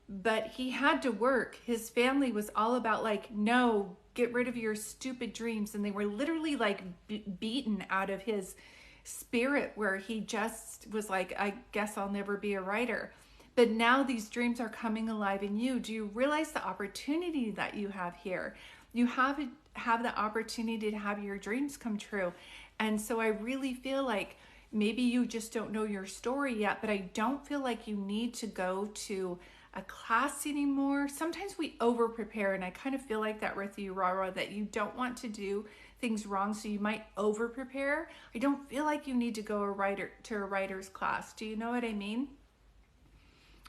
but he had to work. His family was all about like, no, get rid of your stupid dreams. And they were literally like beaten out of his spirit, where he just was like, I guess I'll never be a writer. But now these dreams are coming alive in you. Do you realize the opportunity that you have here? You have the opportunity to have your dreams come true. And so I really feel like maybe you just don't know your story yet, but I don't feel like you need to go to a class anymore. Sometimes we over prepare, and I kind of feel like that with you, Rara, that you don't want to do things wrong, so you might over prepare. I don't feel like you need to go to a writer's class. Do you know what I mean?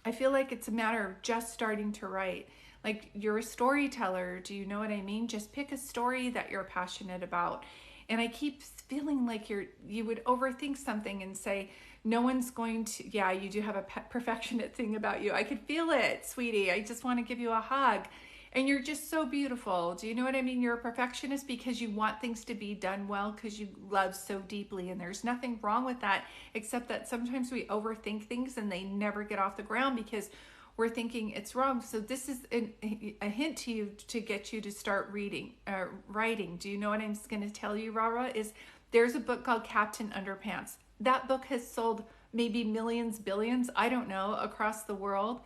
I feel like it's a matter of just starting to write. Like, you're a storyteller. Do you know what I mean? Just pick a story that you're passionate about. And I keep feeling like you would overthink something and say, no one's going to, yeah, you do have a perfectionist thing about you. I could feel it, sweetie. I just want to give you a hug. And you're just so beautiful. Do you know what I mean? You're a perfectionist because you want things to be done well because you love so deeply. And there's nothing wrong with that, except that sometimes we overthink things and they never get off the ground because we're thinking it's wrong. So this is a hint to you to get you to start writing. Do you know what I'm going to tell you, Rara? Is there's a book called Captain Underpants. That book has sold maybe millions, billions, I don't know, across the world.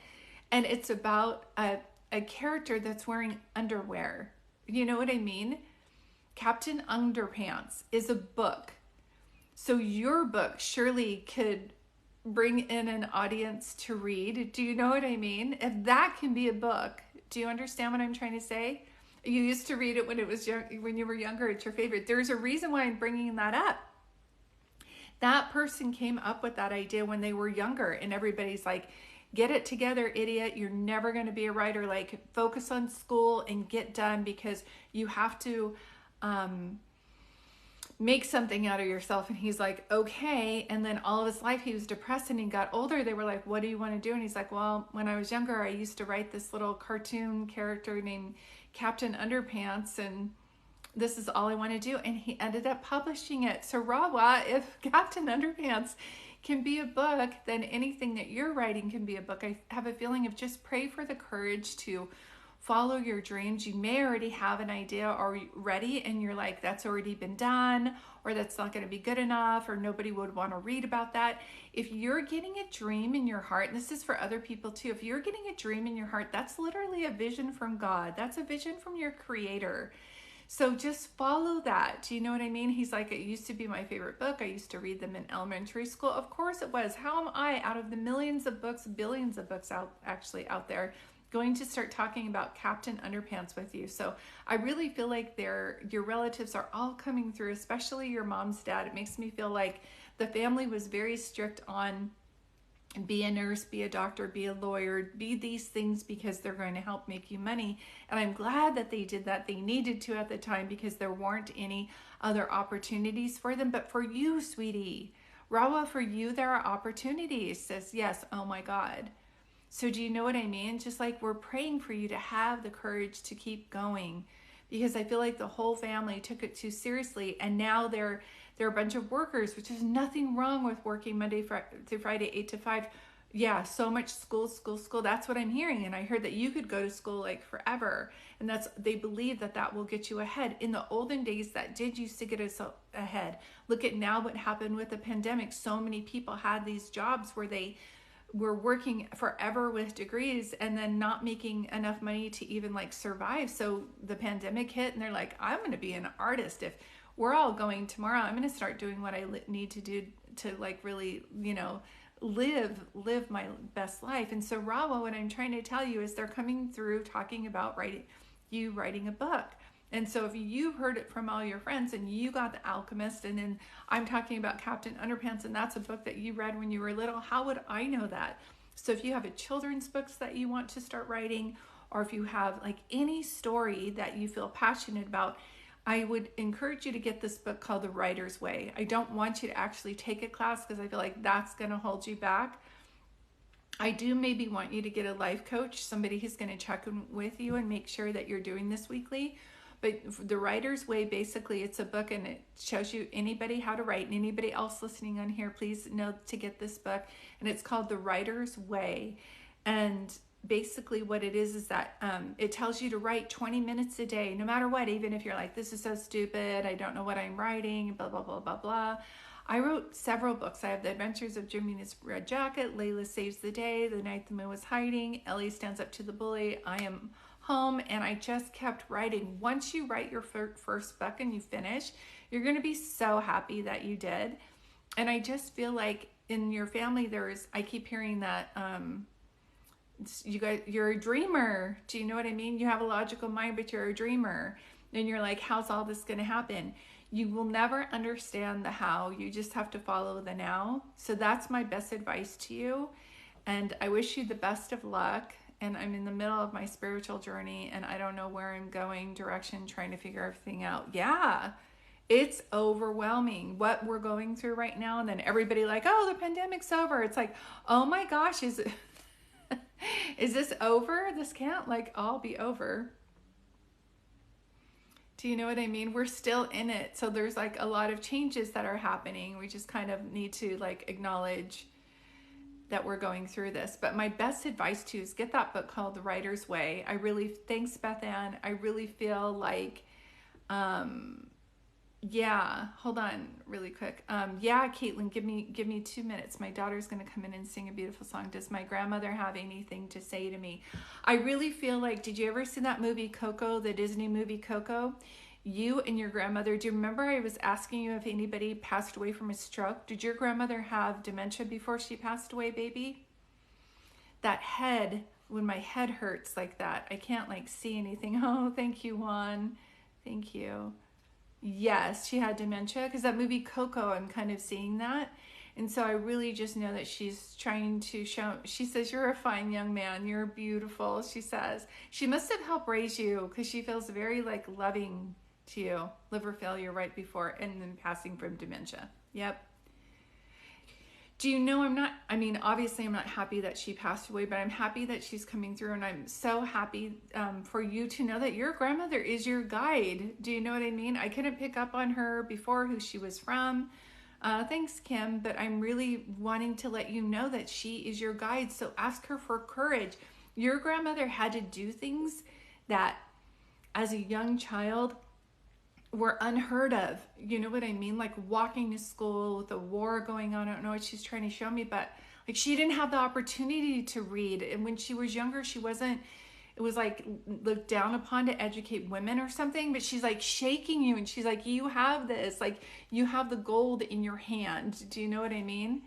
And it's about a character that's wearing underwear. You know what I mean? Captain Underpants is a book. So your book surely could bring in an audience to read. Do you know what I mean? If that can be a book, do you understand what I'm trying to say? You used to read it when it was young, when you were younger. It's your favorite. There's a reason why I'm bringing that up. That person came up with that idea when they were younger, and everybody's like, get it together, idiot. You're never going to be a writer. Like, focus on school and get done, because you have to make something out of yourself. And he's like, okay. And then all of his life he was depressed, and he got older. They were like, what do you want to do? And he's like, well, when I was younger, I used to write this little cartoon character named Captain Underpants, and this is all I want to do. And he ended up publishing it. So Rawa, if Captain Underpants can be a book, then anything that you're writing can be a book. I have a feeling of just pray for the courage to follow your dreams. You may already have an idea already, and you're like, that's already been done, or that's not going to be good enough, or nobody would want to read about that. If you're getting a dream in your heart, and this is for other people too, if you're getting a dream in your heart, that's literally a vision from God. That's a vision from your creator. So just follow that. Do you know what I mean? He's like, it used to be my favorite book. I used to read them in elementary school. Of course it was. How am I, out of the millions of books, billions of books out there, going to start talking about Captain Underpants with you? So I really feel like your relatives are all coming through, especially your mom's dad. It makes me feel like the family was very strict on be a nurse, be a doctor, be a lawyer, be these things because they're going to help make you money. And I'm glad that they did that. They needed to at the time, because there weren't any other opportunities for them. But for you, sweetie, Rawa, for you, there are opportunities. Says, yes, oh my God. So do you know what I mean? Just like we're praying for you to have the courage to keep going, because I feel like the whole family took it too seriously, and now they're a bunch of workers, which is nothing wrong with working Monday through Friday, 8 to 5. Yeah, so much school. That's what I'm hearing. And I heard that you could go to school like forever. And they believe that will get you ahead. In the olden days, that did used to get us ahead. Look at now what happened with the pandemic. So many people had these jobs where they were working forever with degrees and then not making enough money to even like survive. So the pandemic hit, and they're like, I'm going to be an artist. If we're all going tomorrow, I'm going to start doing what I need to do to like really, live my best life. And so Rawa, what I'm trying to tell you is they're coming through talking about writing a book. And so if you've heard it from all your friends and you got The Alchemist, and then I'm talking about Captain Underpants, and that's a book that you read when you were little, how would I know that? So if you have a children's books that you want to start writing, or if you have like any story that you feel passionate about, I would encourage you to get this book called The Writer's Way. I don't want you to actually take a class, because I feel like that's going to hold you back. I do maybe want you to get a life coach, somebody who's going to check in with you and make sure that you're doing this weekly. But The Writer's Way, basically, it's a book, and it shows you anybody how to write. And anybody else listening on here, please know to get this book. And it's called The Writer's Way. And basically what it is that it tells you to write 20 minutes a day, no matter what, even if you're like, this is so stupid, I don't know what I'm writing, blah, blah, blah, blah, blah. I wrote several books. I have The Adventures of Jimmy's Red Jacket, Layla Saves the Day, The Night the Moon Was Hiding, Ellie Stands Up to the Bully, I Am Home, and I just kept writing. Once you write your first book and you finish, you're going to be so happy that you did. And I just feel like in your family, I keep hearing that you guys, you're a dreamer. Do you know what I mean? You have a logical mind, but you're a dreamer. And you're like, how's all this going to happen? You will never understand the how. You just have to follow the now. So that's my best advice to you. And I wish you the best of luck. And I'm in the middle of my spiritual journey, and I don't know where I'm going, direction, trying to figure everything out. Yeah, it's overwhelming what we're going through right now. And then everybody like, oh, the pandemic's over. It's like, oh my gosh, is this over? This can't like all be over. Do you know what I mean? We're still in it. So there's like a lot of changes that are happening. We just kind of need to like acknowledge that we're going through this. But my best advice to you is get that book called The Writer's Way. Thanks, Beth Ann. I really feel like, yeah, hold on really quick. Yeah, Caitlin, give me 2 minutes. My daughter's going to come in and sing a beautiful song. Does my grandmother have anything to say to me? I really feel like, did you ever see that movie Coco, the Disney movie Coco? You and your grandmother, do you remember I was asking you if anybody passed away from a stroke? Did your grandmother have dementia before she passed away, baby? That head, when my head hurts like that, I can't like see anything. Oh, thank you, Juan. Thank you. Yes, she had dementia because that movie Coco, I'm kind of seeing that. And so I really just know that she's trying to show, she says, you're a fine young man. You're beautiful. She says, she must have helped raise you because she feels very like loving to you. Liver failure right before and then passing from dementia. Yep. Do you know obviously I'm not happy that she passed away, but I'm happy that she's coming through, and I'm so happy for you to know that your grandmother is your guide. Do you know what I mean? I couldn't pick up on her before who she was from. Thanks, Kim, but I'm really wanting to let you know that she is your guide, so ask her for courage. Your grandmother had to do things that as a young child were unheard of. You know what I mean? Like walking to school with a war going on. I don't know what she's trying to show me, but like she didn't have the opportunity to read. And when she was younger, it was like looked down upon to educate women or something, but she's like shaking you and she's like, you have this, like you have the gold in your hand. Do you know what I mean?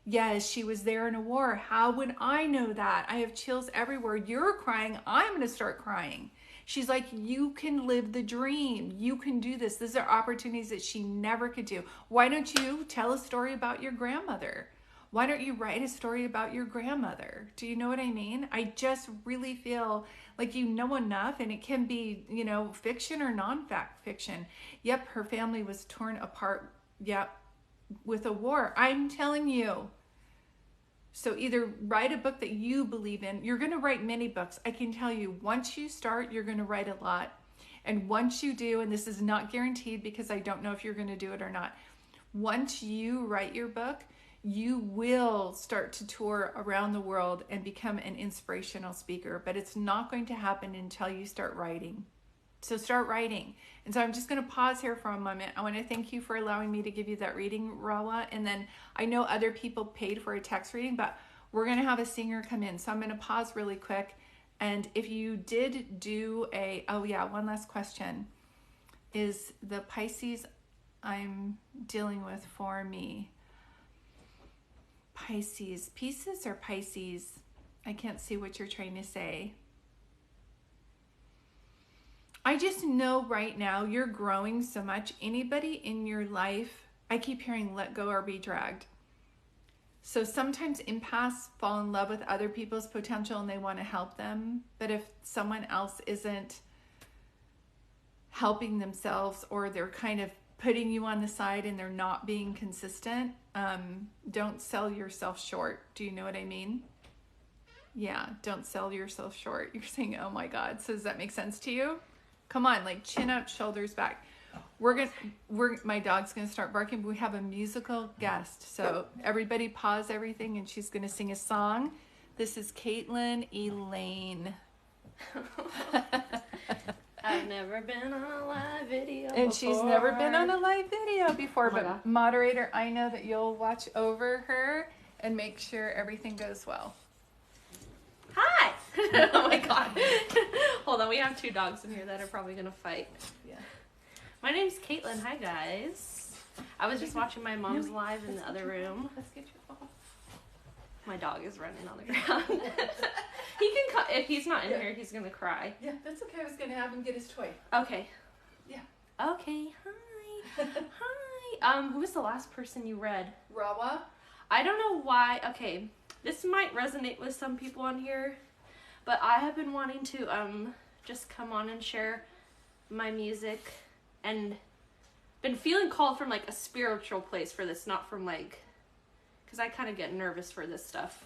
Yes, she was there in a war. How would I know that? I have chills everywhere. You're crying. I'm going to start crying. She's like, you can live the dream. You can do this. These are opportunities that she never could do. Why don't you tell a story about your grandmother? Why don't you write a story about your grandmother? Do you know what I mean? I just really feel like you know enough, and it can be, fiction or non-fact fiction. Yep, her family was torn apart. Yep, with a war. I'm telling you. So either write a book that you believe in. You're going to write many books. I can tell you, once you start, you're going to write a lot. And once you do, and this is not guaranteed because I don't know if you're going to do it or not. Once you write your book, you will start to tour around the world and become an inspirational speaker. But it's not going to happen until you start writing. So start writing. And so I'm just going to pause here for a moment. I want to thank you for allowing me to give you that reading, Rawa. And then I know other people paid for a text reading, but we're going to have a singer come in. So I'm going to pause really quick. And if you did do one last question. Is the Pisces I'm dealing with for me? Pisces. Pieces or Pisces? I can't see what you're trying to say. I just know right now you're growing so much. Anybody in your life, I keep hearing let go or be dragged. So sometimes empaths fall in love with other people's potential and they want to help them. But if someone else isn't helping themselves, or they're kind of putting you on the side and they're not being consistent, don't sell yourself short. Do you know what I mean? Yeah, don't sell yourself short. You're saying, oh my God. So does that make sense to you? Come on, like chin up, shoulders back. My dog's gonna start barking, but we have a musical guest. So everybody pause everything, and she's gonna sing a song. This is Caitlin Elaine. I've never been on a live video and before. She's never been on a live video before, but God. moderator, I know that you'll watch over her and make sure everything goes well. Hi! Oh my God. Hold on, we have two dogs in here that are probably gonna fight. Yeah. My name's Caitlin. Hi guys. I was just watching my mom's live in the other room. Let's get your ball. My dog is running on the ground. He can if he's not in here, he's gonna cry. Yeah, that's okay. I was gonna have him get his toy. Okay. Yeah. Okay. Hi. Hi. Who was the last person you read? Rawa. I don't know why. Okay, this might resonate with some people on here, but I have been wanting to just come on and share my music, and been feeling called from like a spiritual place for this, not from like, because I kind of get nervous for this stuff.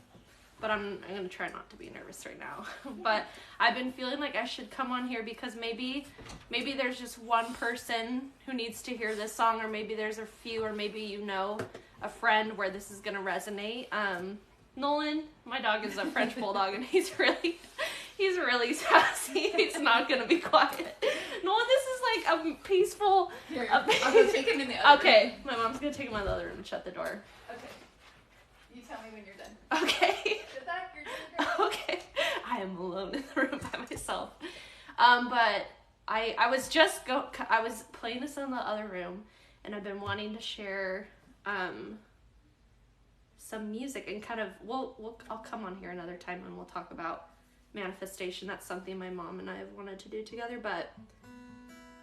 But I'm gonna try not to be nervous right now. But I've been feeling like I should come on here because maybe there's just one person who needs to hear this song, or maybe there's a few, or maybe you know a friend where this is gonna resonate. Nolan, my dog, is a French bulldog, and he's really sassy. He's not gonna be quiet. Nolan, this is like a peaceful. Here, I'll go take him in the other room. Okay, my mom's gonna take him out of the other room and shut the door. Okay. You tell me when you're done. Okay. Sit back, you're doing great. Okay. I am alone in the room by myself. But I was playing this in the other room, and I've been wanting to share some music and kind of I'll come on here another time and we'll talk about manifestation. That's something my mom and I have wanted to do together, but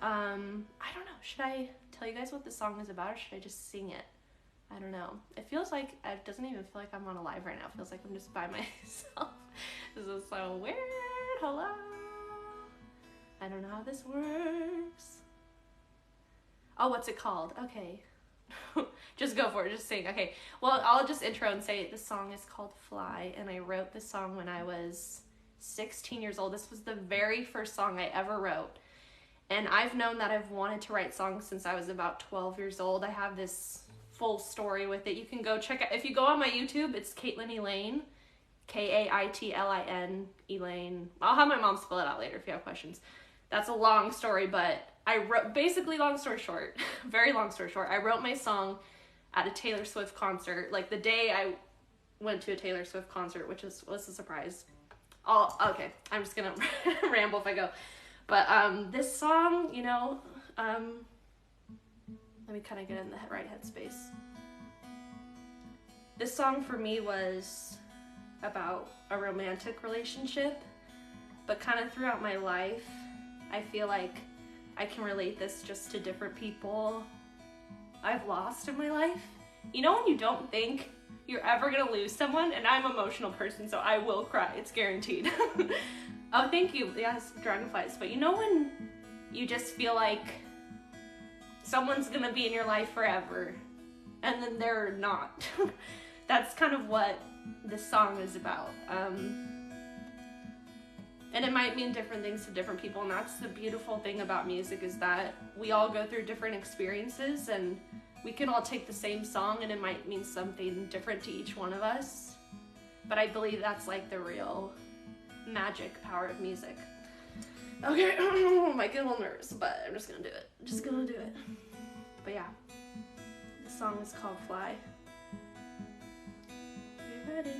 I don't know. Should I tell you guys what this song is about, or should I just sing it? I don't know. It feels like, it doesn't even feel like I'm on a live right now. It feels like I'm just by myself. This is so weird. Hello. I don't know how this works. Oh, what's it called? Okay. Just go for it. Just sing. Okay. Well, I'll just intro and say this song is called Fly, and I wrote this song when I was 16 years old. This was the very first song I ever wrote. And I've known that I've wanted to write songs since I was about 12 years old. I have this full story with it. You can go check it. If you go on my YouTube, it's Caitlin Elaine. Kaitlin Elaine. I'll have my mom spell it out later if you have questions. That's a long story, but I wrote, basically long story short, very long story short, I wrote my song at a Taylor Swift concert. Like the day I went to a Taylor Swift concert, which was a surprise. Okay, I'm just gonna ramble if I go. But this song, you know, let me kind of get in the right headspace. This song for me was about a romantic relationship, but kind of throughout my life, I feel like I can relate this just to different people I've lost in my life. You know when you don't think you're ever gonna lose someone, and I'm an emotional person, so I will cry, it's guaranteed. Oh, thank you. Yes, dragonflies. But you know when you just feel like someone's gonna be in your life forever, and then they're not. That's kind of what this song is about. And it might mean different things to different people, and that's the beautiful thing about music, is that we all go through different experiences, and we can all take the same song and it might mean something different to each one of us. But I believe that's like the real magic power of music. Okay, I might get a little nervous, but I'm just gonna do it. Just gonna do it. But yeah, the song is called Fly. You ready?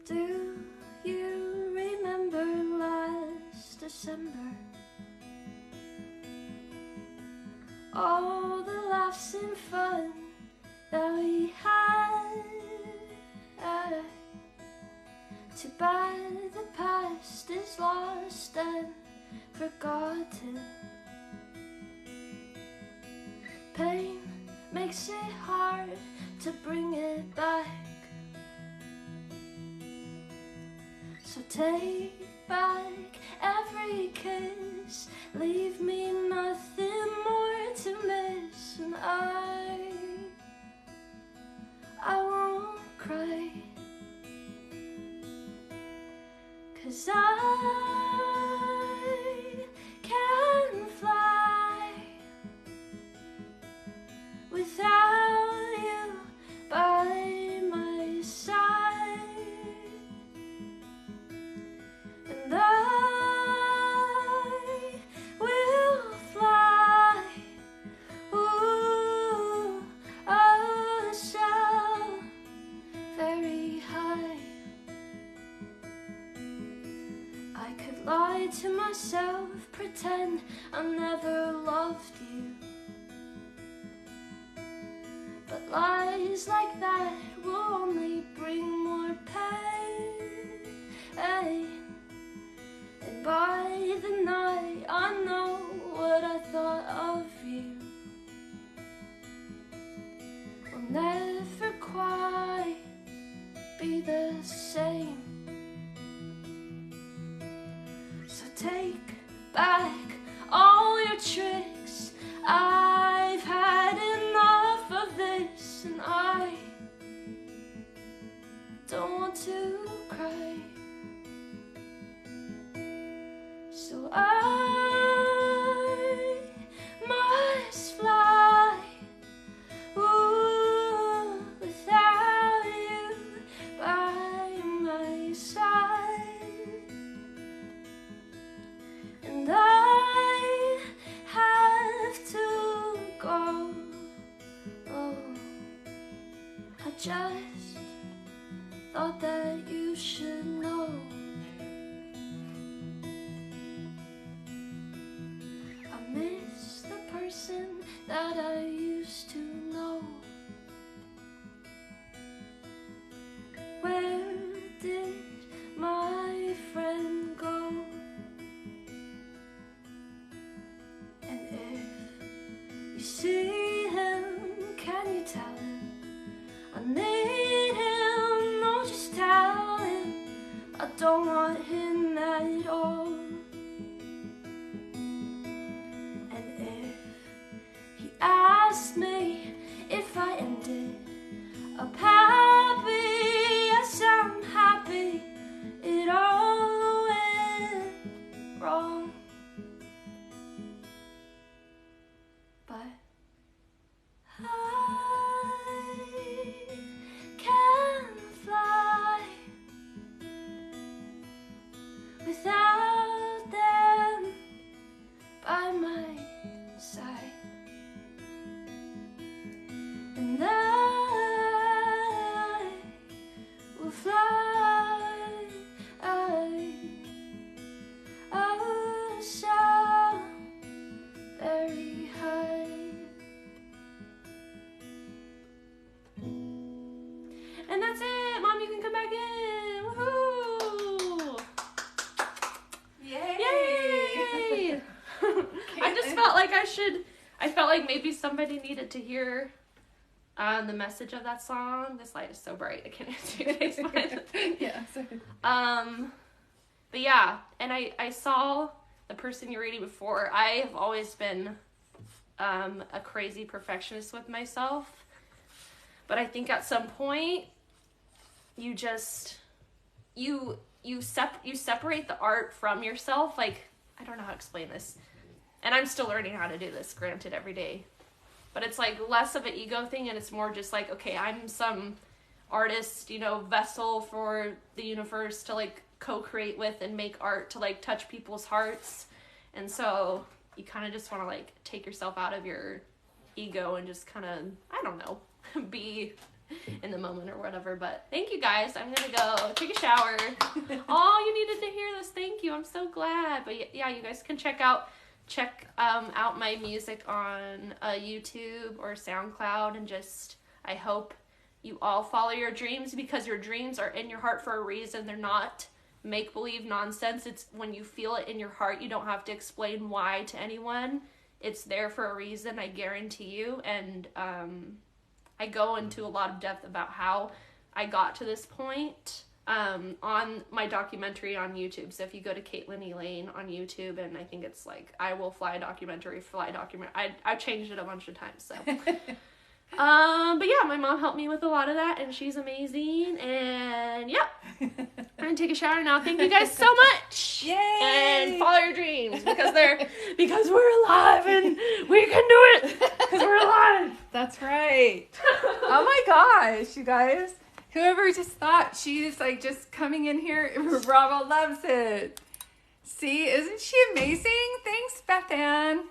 Do you remember last December? All the laughs and fun that we had. Too bad the past is lost and forgotten. Pain makes it hard to bring it back. So take back every kiss, leave me nothing more to miss, and I won't cry, 'cause I can fly without you by my side. And I will fly, ooh, oh, so very high. I could lie to myself, pretend I never loved you, but lies like that will only bring more pain. And by the night I know what I thought of you will never quite be the same. So take back all your tricks, I've had enough of this, and I don't want to cry. So I must fly, ooh, just thought that you should know. I miss the person that I used to know. Where did my friend go? And if you see him, can you tell him I need him? No, just tell him I don't want him at all. And if he asks me if I ended up happy, yes, I'm happy. It all went wrong, but I can fly without them by my side. And I will fly so very high. And that's it. Mom, you can come back in. Woohoo! Yay! Yay! I just felt like I felt like maybe somebody needed to hear the message of that song. This light is so bright, I can't see your face. Yeah. But yeah, and I saw the person you're reading before. I have always been a crazy perfectionist with myself, but I think at some point you just you separate the art from yourself. Like, I don't know how to explain this, and I'm still learning how to do this, granted, every day. But it's like less of an ego thing, and it's more just like, okay, I'm some artist, vessel for the universe to like co-create with and make art to like touch people's hearts. And so you kind of just want to like take yourself out of your ego and just kind of, I don't know, be in the moment or whatever. But thank you guys. I'm gonna go take a shower. Oh, you needed to hear this. Thank you. I'm so glad. But yeah, you guys can check out my music on YouTube or SoundCloud, and just, I hope you all follow your dreams, because your dreams are in your heart for a reason. They're not make-believe nonsense. It's when you feel it in your heart, you don't have to explain why to anyone. It's there for a reason, I guarantee you. And I go into a lot of depth about how I got to this point on my documentary on YouTube. So if you go to Caitlin Elaine on YouTube, and I think it's like I Will Fly documentary. I've changed it a bunch of times. So but yeah, my mom helped me with a lot of that, and she's amazing. And yeah, I'm gonna take a shower now. Thank you guys so much. Yay! And follow your dreams, because we're alive and we can do it, because we're alive. That's right. Oh my gosh, you guys. Whoever just thought she's like just coming in here, Bravo loves it. See, isn't she amazing? Thanks, Beth Ann.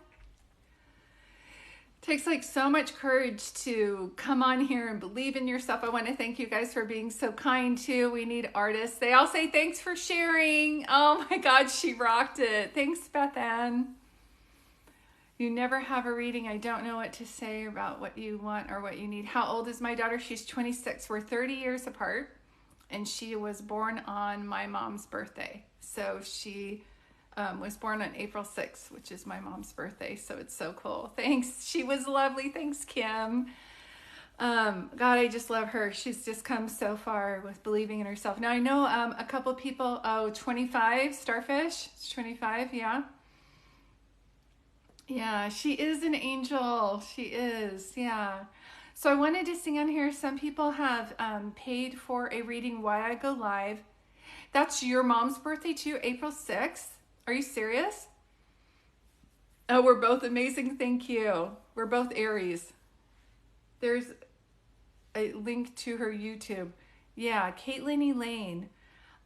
Takes like so much courage to come on here and believe in yourself. I want to thank you guys for being so kind too. We need artists. They all say thanks for sharing. Oh my God, she rocked it. Thanks, Beth Ann. You never have a reading. I don't know what to say about what you want or what you need. How old is my daughter? She's 26. We're 30 years apart, and she was born on my mom's birthday. So she was born on April 6th, which is my mom's birthday. So it's so cool. Thanks. She was lovely. Thanks, Kim. God, I just love her. She's just come so far with believing in herself. Now I know a couple people, 25, Starfish. It's 25, yeah. Yeah, she is an angel. She is, yeah. So I wanted to sing on here. Some people have paid for a reading while I go live. That's your mom's birthday too, April 6th. Are you serious? Oh, we're both amazing. Thank you. We're both Aries. There's a link to her YouTube. Yeah, Caitlin Elaine.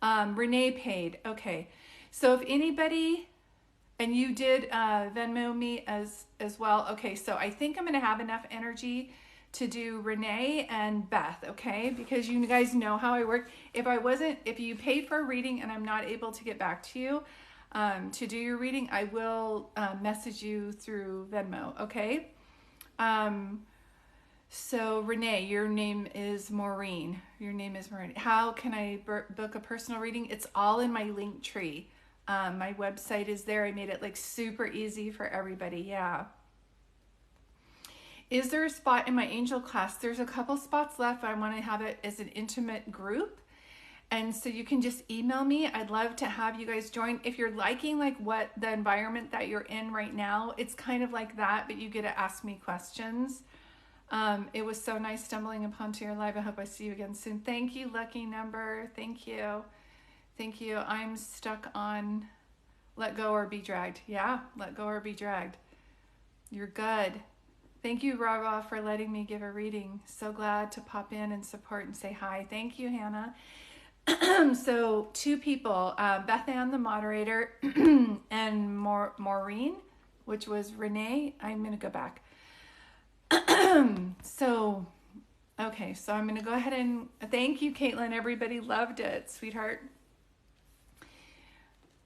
Renee paid. Okay. So if anybody... And you did Venmo me as well. Okay, so I think I'm going to have enough energy to do Renee and Beth, okay? Because you guys know how I work. If you paid for a reading and I'm not able to get back to you to do your reading, I will message you through Venmo, okay? So Renee, your name is Maureen. Your name is Maureen. How can I book a personal reading? It's all in my link tree. My website is there. I made it like super easy for everybody. Yeah. Is there a spot in my angel class? There's a couple spots left. I want to have it as an intimate group. And so you can just email me. I'd love to have you guys join. If you're liking like what the environment that you're in right now, it's kind of like that, but you get to ask me questions. It was so nice stumbling upon to your live. I hope I see you again soon. Thank you, lucky number. Thank you. Thank you. I'm stuck on let go or be dragged. Yeah, let go or be dragged. You're good. Thank you, Raga, for letting me give a reading. So glad to pop in and support and say hi. Thank you, Hannah. So 2 people, Beth Ann, the moderator, and Maureen, which was Renee. I'm going to go back. So I'm going to go ahead and thank you, Caitlin. Everybody loved it, sweetheart.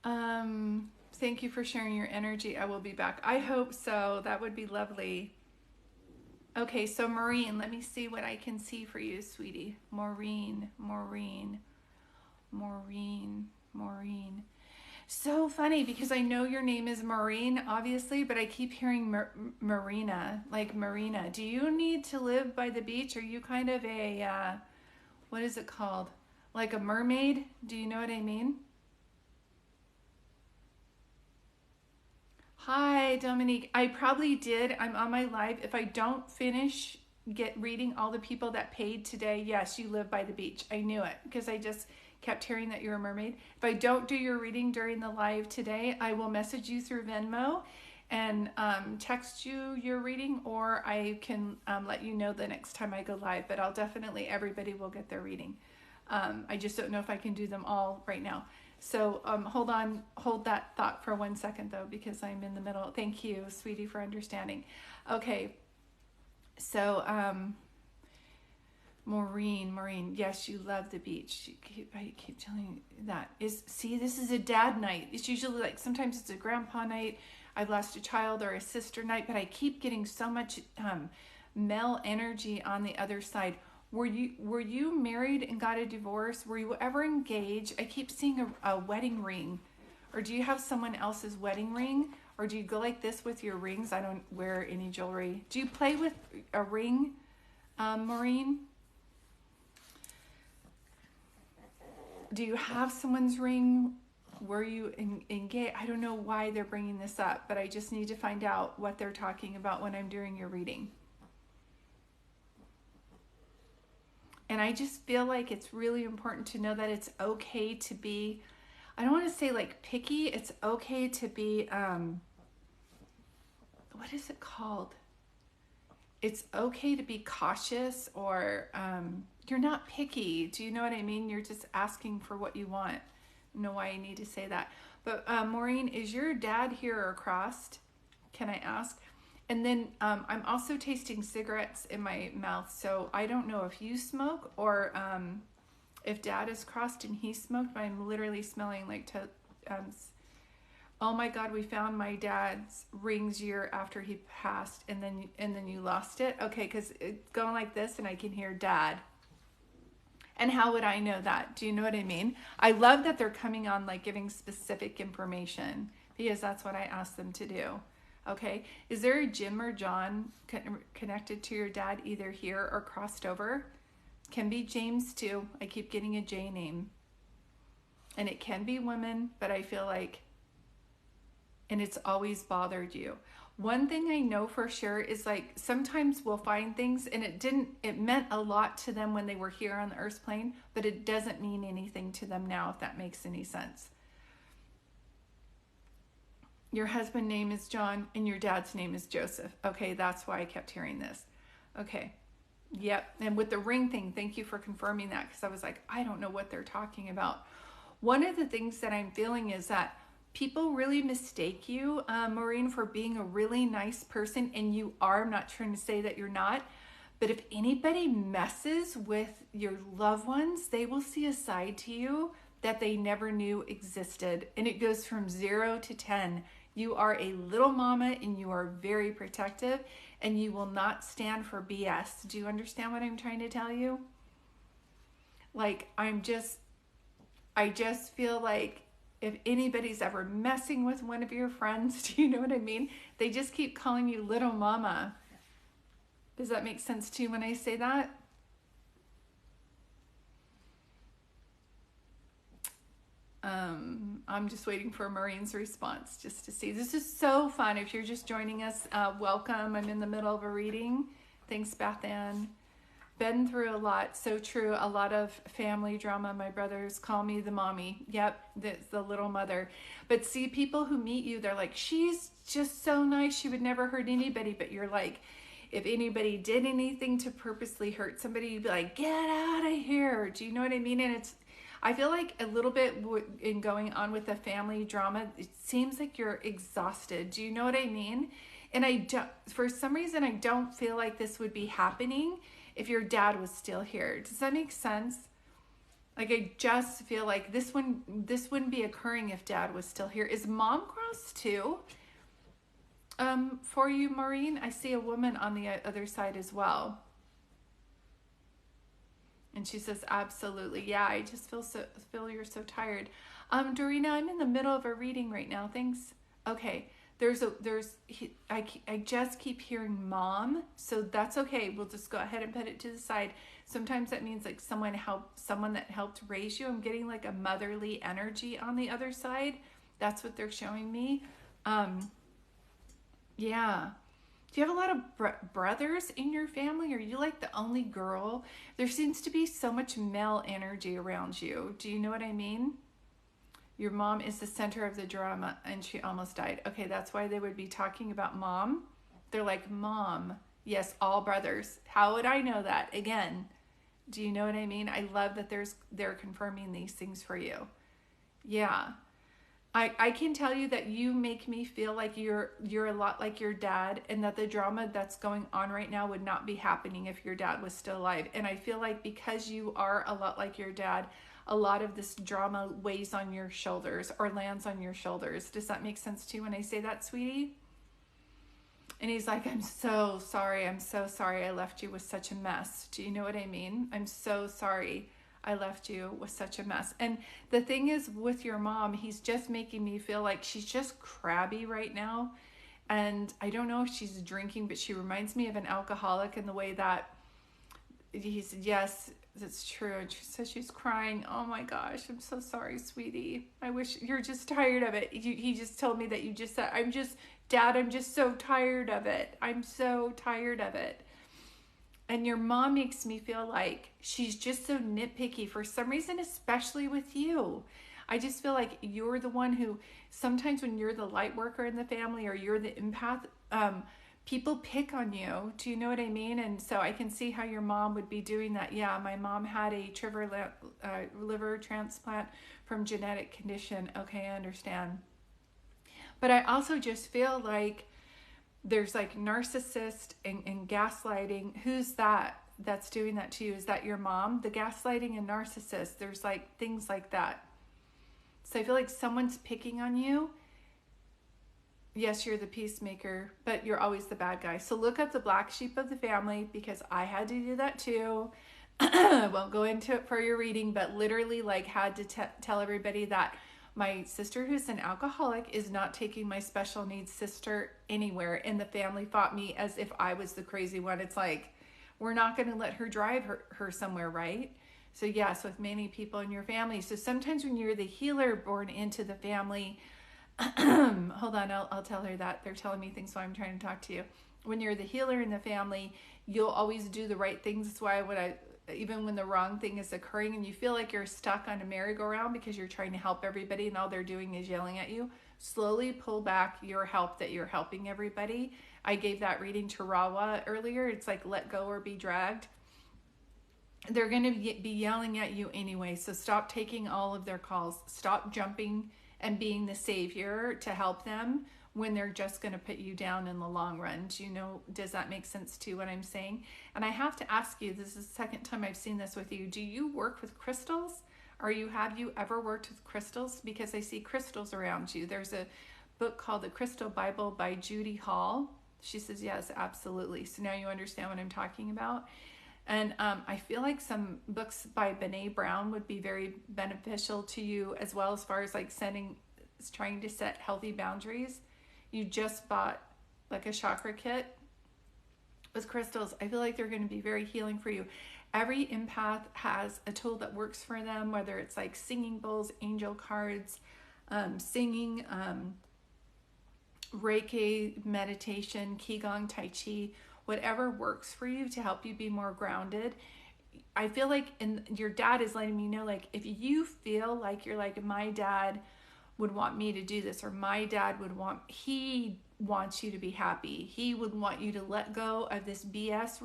Thank you for sharing your energy. I will be back. I hope so. That would be lovely. Okay, so Maureen, let me see what I can see for you, sweetie. Maureen. So funny because I know your name is Maureen, obviously, but I keep hearing Marina, like Marina. Do you need to live by the beach? Are you kind of a, what is it called? Like a mermaid? Do you know what I mean? Hi, Dominique. I probably did. I'm on my live. If I don't finish reading all the people that paid today, yes, you live by the beach. I knew it because I just kept hearing that you're a mermaid. If I don't do your reading during the live today, I will message you through Venmo and text you your reading, or I can let you know the next time I go live. But everybody will get their reading. I just don't know if I can do them all right now. So hold that thought for 1 second though, because I'm in the middle. Thank you, sweetie, for understanding. Okay, so Maureen, yes, you love the beach. I keep telling you that. This is a dad night. It's usually like, sometimes it's a grandpa night. I've lost a child or a sister night, but I keep getting so much male energy on the other side. Were you married and got a divorce? Were you ever engaged? I keep seeing a wedding ring. Or do you have someone else's wedding ring? Or do you go like this with your rings? I don't wear any jewelry. Do you play with a ring, Maureen? Do you have someone's ring? Were you engaged? I don't know why they're bringing this up, but I just need to find out what they're talking about when I'm doing your reading. And I just feel like it's really important to know that it's okay to be, I don't want to say like picky. It's okay to be, what is it called? It's okay to be cautious, or you're not picky. Do you know what I mean? You're just asking for what you want. I don't know why I need to say that. But Maureen, is your dad here or crossed? Can I ask? And then I'm also tasting cigarettes in my mouth. So I don't know if you smoke or if dad is crossed and he smoked, but I'm literally smelling like oh my God, we found my dad's rings year after he passed, and then you lost it. Okay, because it's going like this and I can hear dad. And how would I know that? Do you know what I mean? I love that they're coming on like giving specific information, because that's what I asked them to do. Okay, is there a Jim or John connected to your dad, either here or crossed over? Can be James too. I keep getting a J name. And it can be women, but I feel like, and it's always bothered you. One thing I know for sure is like sometimes we'll find things and it meant a lot to them when they were here on the earth's plane, but it doesn't mean anything to them now, if that makes any sense. Your husband's name is John and your dad's name is Joseph. Okay, that's why I kept hearing this. Okay, yep. And with the ring thing, thank you for confirming that, because I was like, I don't know what they're talking about. One of the things that I'm feeling is that people really mistake you, Maureen, for being a really nice person, and you are. I'm not trying to say that you're not, But if anybody messes with your loved ones, they will see a side to you that they never knew existed. And it goes from 0 to 10. You are a little mama and you are very protective and you will not stand for BS. Do you understand what I'm trying to tell you? Like, I just feel like if anybody's ever messing with one of your friends, do you know what I mean? They just keep calling you little mama. Does that make sense to you when I say that? I'm just waiting for Maureen's response just to see. This is so fun. If you're just joining us, welcome. I'm in the middle of a reading. Thanks, Beth Ann. Been through a lot. So true. A lot of family drama. My brothers call me the mommy. Yep, the little mother. But see, people who meet you, they're like, she's just so nice. She would never hurt anybody. But you're like, if anybody did anything to purposely hurt somebody, you'd be like, get out of here. Do you know what I mean? And I feel like a little bit in going on with the family drama, it seems like you're exhausted. Do you know what I mean? And for some reason, I don't feel like this would be happening if your dad was still here. Does that make sense? Like, I just feel like this wouldn't be occurring if dad was still here. Is mom crossed too? For you, Maureen? I see a woman on the other side as well. And she says, absolutely. Yeah, I just feel you're so tired. Dorina, I'm in the middle of a reading right now. Thanks. Okay. I just keep hearing mom. So that's okay. We'll just go ahead and put it to the side. Sometimes that means like someone that helped raise you. I'm getting like a motherly energy on the other side. That's what they're showing me. Yeah. Do you have a lot of brothers in your family? Are you like the only girl? There seems to be so much male energy around you. Do you know what I mean? Your mom is the center of the drama and she almost died. Okay, that's why they would be talking about mom. They're like, mom. Yes, all brothers. How would I know that? Again, do you know what I mean? I love that they're confirming these things for you. Yeah. I can tell you that you make me feel like you're a lot like your dad, and that the drama that's going on right now would not be happening if your dad was still alive. And I feel like because you are a lot like your dad, a lot of this drama weighs on your shoulders or lands on your shoulders. Does that make sense to you when I say that, sweetie? And he's like, I'm so sorry. I'm so sorry I left you with such a mess. Do you know what I mean? I'm so sorry I left you with such a mess. And the thing is with your mom, he's just making me feel like she's just crabby right now. And I don't know if she's drinking, but she reminds me of an alcoholic in the way that he said, yes, that's true. And she says she's crying. Oh my gosh, I'm so sorry, sweetie. I wish you're just tired of it. He just told me that you just said, Dad, I'm just so tired of it. I'm so tired of it. And your mom makes me feel like she's just so nitpicky for some reason, especially with you. I just feel like you're the one who, sometimes when you're the light worker in the family or you're the empath, people pick on you. Do you know what I mean? And so I can see how your mom would be doing that. Yeah, my mom had a liver transplant from genetic condition. Okay, I understand. But I also just feel like there's like narcissist and gaslighting. Who's that's doing that to you? Is that your mom? The gaslighting and narcissist, there's like things like that. So I feel like someone's picking on you. Yes, you're the peacemaker, but you're always the bad guy. So look up the black sheep of the family, because I had to do that too. I won't go into it for your reading, but literally like had to tell everybody that my sister, who's an alcoholic, is not taking my special needs sister anywhere. And the family fought me as if I was the crazy one. It's like, we're not going to let her drive her somewhere, right? So yes, with many people in your family. So sometimes when you're the healer born into the family, hold on, I'll tell her that. They're telling me things while I'm trying to talk to you. When you're the healer in the family, you'll always do the right things. That's why even when the wrong thing is occurring and you feel like you're stuck on a merry-go-round because you're trying to help everybody and all they're doing is yelling at you, slowly pull back your help that you're helping everybody. I gave that reading to Rawa earlier. It's like let go or be dragged. They're going to be yelling at you anyway, so stop taking all of their calls. Stop jumping and being the savior to help them when they're just going to put you down in the long run. Do you know, does that make sense to what I'm saying? And I have to ask you, this is the second time I've seen this with you. Do you work with crystals? Have you ever worked with crystals? Because I see crystals around you. There's a book called The Crystal Bible by Judy Hall. She says, yes, absolutely. So now you understand what I'm talking about. And I feel like some books by Brene Brown would be very beneficial to you as well, as far as like trying to set healthy boundaries. You just bought like a chakra kit with crystals. I feel like they're going to be very healing for you. Every empath has a tool that works for them, whether it's like singing bowls, angel cards, singing, Reiki, meditation, Qigong, Tai Chi, whatever works for you to help you be more grounded. I feel like, and your dad is letting me know, like, if you feel like you're like, my dad would want me to do this, or my dad he wants you to be happy. He would want you to let go of this BS,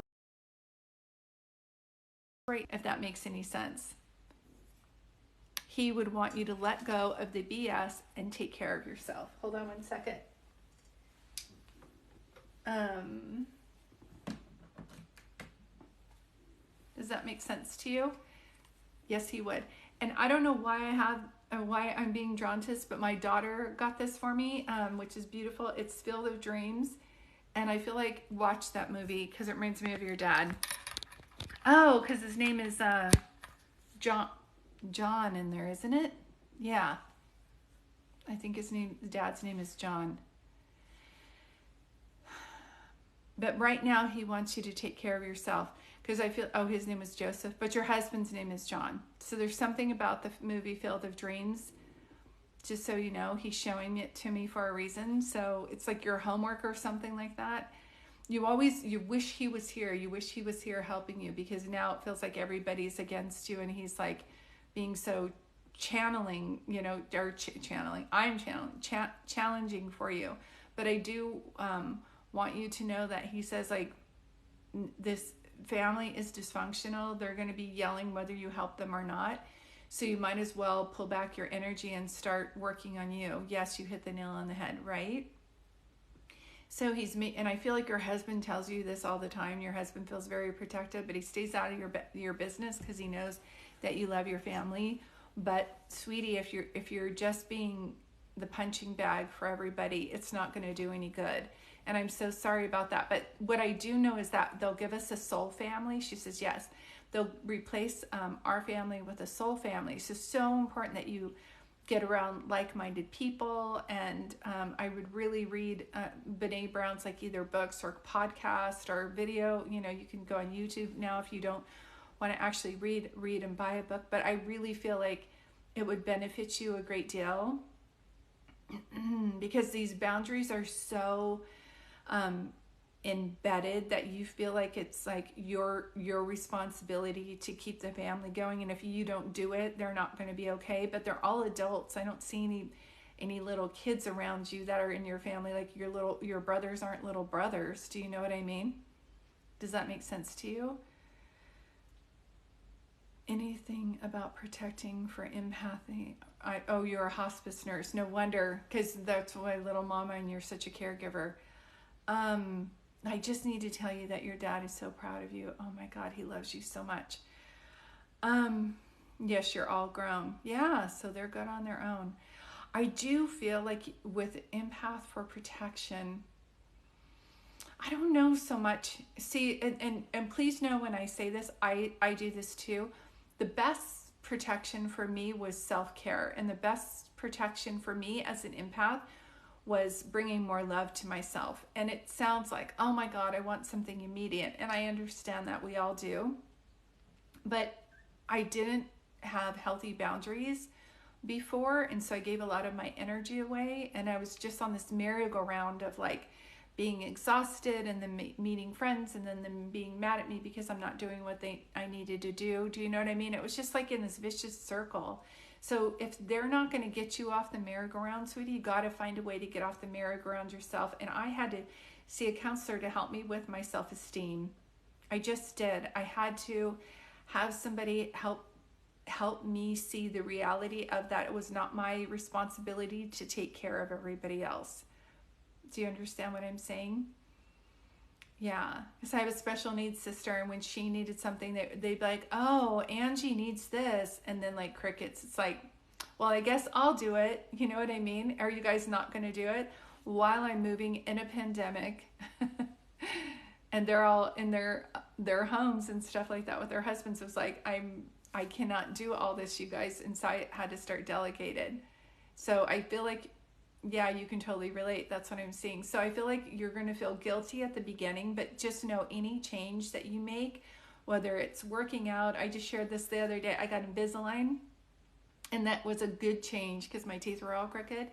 right? If that makes any sense. He would want you to let go of the BS and take care of yourself. Hold on one second. Does that make sense to you? Yes, he would. And I don't know why I'm being drawn to this, but my daughter got this for me, which is beautiful. It's Field of Dreams. And I feel like, watch that movie because it reminds me of your dad. Oh, because his name is John in there, isn't it? Yeah. I think his dad's name is John. But right now he wants you to take care of yourself, because I feel, his name is Joseph, but your husband's name is John. So there's something about the movie Field of Dreams, just so you know, he's showing it to me for a reason. So it's like your homework or something like that. You wish he was here. You wish he was here helping you, because now it feels like everybody's against you, and he's like being so channeling, or channeling. I'm challenging for you. But I do want you to know that he says, like, this family is dysfunctional. They're going to be yelling whether you help them or not. So you might as well pull back your energy and start working on you. Yes, you hit the nail on the head, right? So and I feel like your husband tells you this all the time. Your husband feels very protective, but he stays out of your business because he knows that you love your family. But sweetie, if you're just being the punching bag for everybody, it's not going to do any good. And I'm so sorry about that. But what I do know is that they'll give us a soul family. She says, yes, they'll replace our family with a soul family. So important that you get around like-minded people. And I would really read Brene Brown's, like, either books or podcast or video. You can go on YouTube now if you don't want to actually read and buy a book. But I really feel like it would benefit you a great deal, because these boundaries are so embedded that you feel like it's like your responsibility to keep the family going, and if you don't do it, they're not going to be okay. But they're all adults. I don't see any little kids around you that are in your family. Like, your brothers aren't little brothers. Do you know what I mean? Does that make sense to you? Anything about protecting for empathy? You're a hospice nurse. No wonder, because that's why little mama, and you're such a caregiver. I just need to tell you that your dad is so proud of you. Oh my God, he loves you so much. Yes, you're all grown. Yeah, so they're good on their own. I do feel like with empath for protection, I don't know so much. See, and please know when I say this, I do this too. The best protection for me was self-care, and the best protection for me as an empath was bringing more love to myself. And it sounds like, oh my God, I want something immediate. And I understand that we all do. But I didn't have healthy boundaries before. And so I gave a lot of my energy away. And I was just on this merry-go-round of like being exhausted, and then meeting friends, and then them being mad at me because I'm not doing what I needed to do. Do you know what I mean? It was just like in this vicious circle. So if they're not going to get you off the merry-go-round, sweetie, you got to find a way to get off the merry-go-round yourself. And I had to see a counselor to help me with my self-esteem. I just did. I had to have somebody help me see the reality of that. It was not my responsibility to take care of everybody else. Do you understand what I'm saying? Yeah, because I have a special needs sister, and when she needed something, they'd be like, oh, Angie needs this. And then, like, crickets. It's like, well, I guess I'll do it. You know what I mean? Are you guys not going to do it? While I'm moving in a pandemic, and they're all in their homes and stuff like that with their husbands. It was like, I cannot do all this, you guys. And so I had to start delegated. So I feel like, yeah, you can totally relate. That's what I'm seeing. So I feel like you're going to feel guilty at the beginning, but just know any change that you make, whether it's working out. I just shared this the other day. I got Invisalign, and that was a good change because my teeth were all crooked.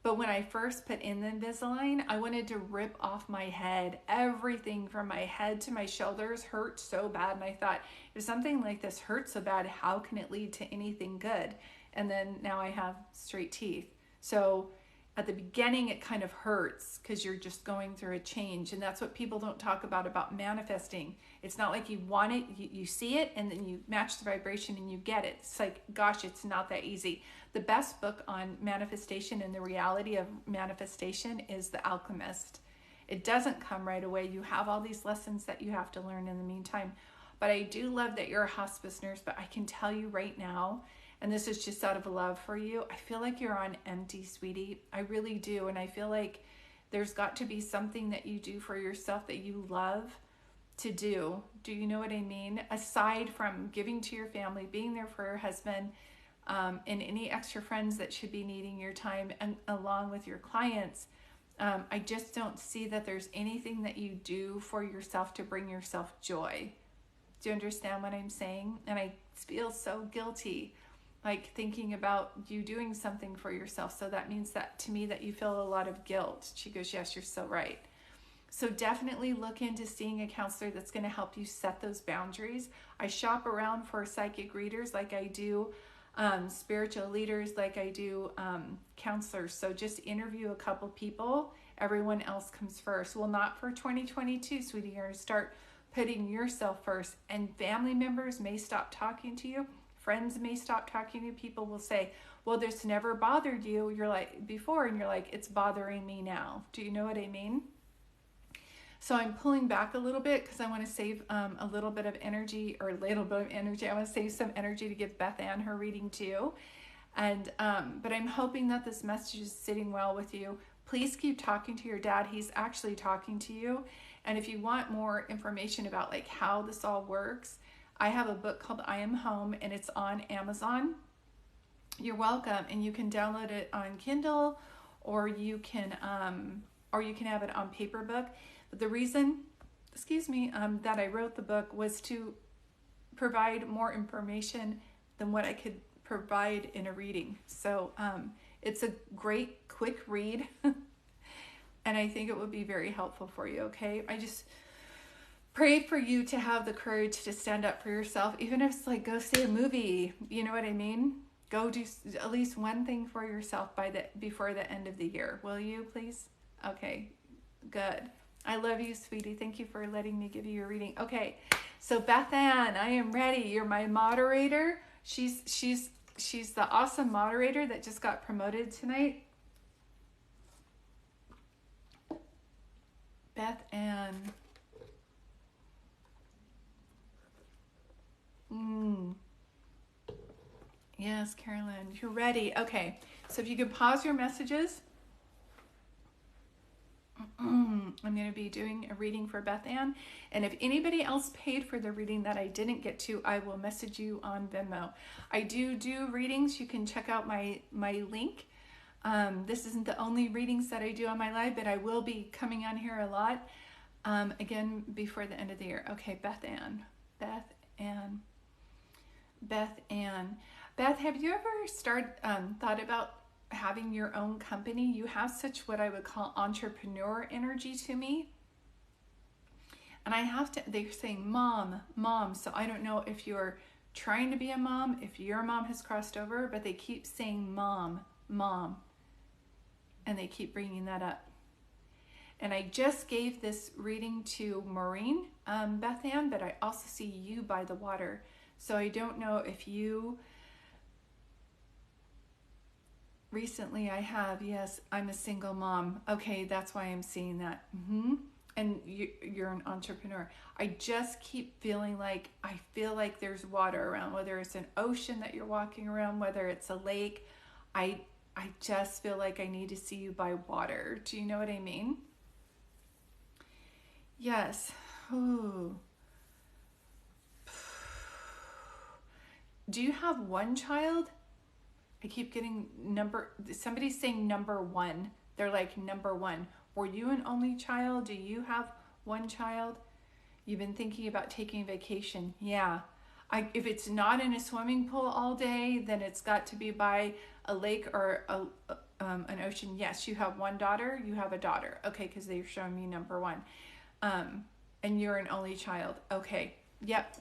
But when I first put in the Invisalign, I wanted to rip off my head. Everything from my head to my shoulders hurt so bad. And I thought, if something like this hurts so bad, how can it lead to anything good? And then now I have straight teeth. So at the beginning, it kind of hurts because you're just going through a change. And that's what people don't talk about manifesting. It's not like you want it, you see it, and then you match the vibration and you get it. It's like, gosh, it's not that easy. The best book on manifestation and the reality of manifestation is The Alchemist. It doesn't come right away. You have all these lessons that you have to learn in the meantime. But I do love that you're a hospice nurse, but I can tell you right now, and this is just out of love for you, I feel like you're on empty, sweetie. I really do. And I feel like there's got to be something that you do for yourself that you love to do. Do you know what I mean? Aside from giving to your family, being there for your husband, and any extra friends that should be needing your time, and along with your clients, I just don't see that there's anything that you do for yourself to bring yourself joy. Do you understand what I'm saying? And I feel so guilty, like thinking about you doing something for yourself. So that means that to me that you feel a lot of guilt. She goes, yes, you're so right. So definitely look into seeing a counselor that's going to help you set those boundaries. I shop around for psychic readers like I do spiritual leaders, like I do counselors. So just interview a couple people. Everyone else comes first. Well, not for 2022, sweetie. You're going to start putting yourself first. And family members may stop talking to you. Friends may stop talking to you. People will say, well, this never bothered you. You're like, before, and you're like, it's bothering me now. Do you know what I mean? So I'm pulling back a little bit because I want to save a little bit of energy, or a little bit of energy. I want to save some energy to give Beth Ann her reading too. And but I'm hoping that this message is sitting well with you. Please keep talking to your dad. He's actually talking to you. And if you want more information about like how this all works, I have a book called I Am Home, and it's on Amazon. You're welcome. And you can download it on Kindle, or you can have it on paper book. But the reason, that I wrote the book was to provide more information than what I could provide in a reading. So it's a great, quick read, and I think it would be very helpful for you, okay? I just pray for you to have the courage to stand up for yourself, even if it's like go see a movie, you know what I mean? Go do at least one thing for yourself before the end of the year. Will you, please? Okay, good. I love you, sweetie. Thank you for letting me give you your reading. Okay, so Beth Ann, I am ready. You're my moderator. She's the awesome moderator that just got promoted tonight. Beth Ann. Yes, Carolyn, you're ready. Okay, so if you could pause your messages. I'm going to be doing a reading for Beth Ann. And if anybody else paid for the reading that I didn't get to, I will message you on Venmo. I do readings. You can check out my link. This isn't the only readings that I do on my live, but I will be coming on here a lot again before the end of the year. Okay, Beth Ann. Beth, have you ever thought about having your own company? You have such what I would call entrepreneur energy to me. And they're saying mom. So I don't know if you're trying to be a mom, if your mom has crossed over, but they keep saying mom. And they keep bringing that up. And I just gave this reading to Maureen, Beth Ann, but I also see you by the water. So I don't know if you Recently I have, yes, I'm a single mom. Okay, that's why I'm seeing that. And you're an entrepreneur. I just keep feeling like, I feel like there's water around, whether it's an ocean that you're walking around, whether it's a lake. I I just feel like I need to see you by water. Do you know what I mean? Yes. Ooh. Do you have one child? I keep getting somebody's saying number one. They're like number one. Were you an only child? Do you have one child? You've been thinking about taking vacation. Yeah. If it's not in a swimming pool all day, then it's got to be by a lake or an ocean. Yes, you have one daughter. You have a daughter. Okay, because they're showing me number one. And you're an only child. Okay. Yep.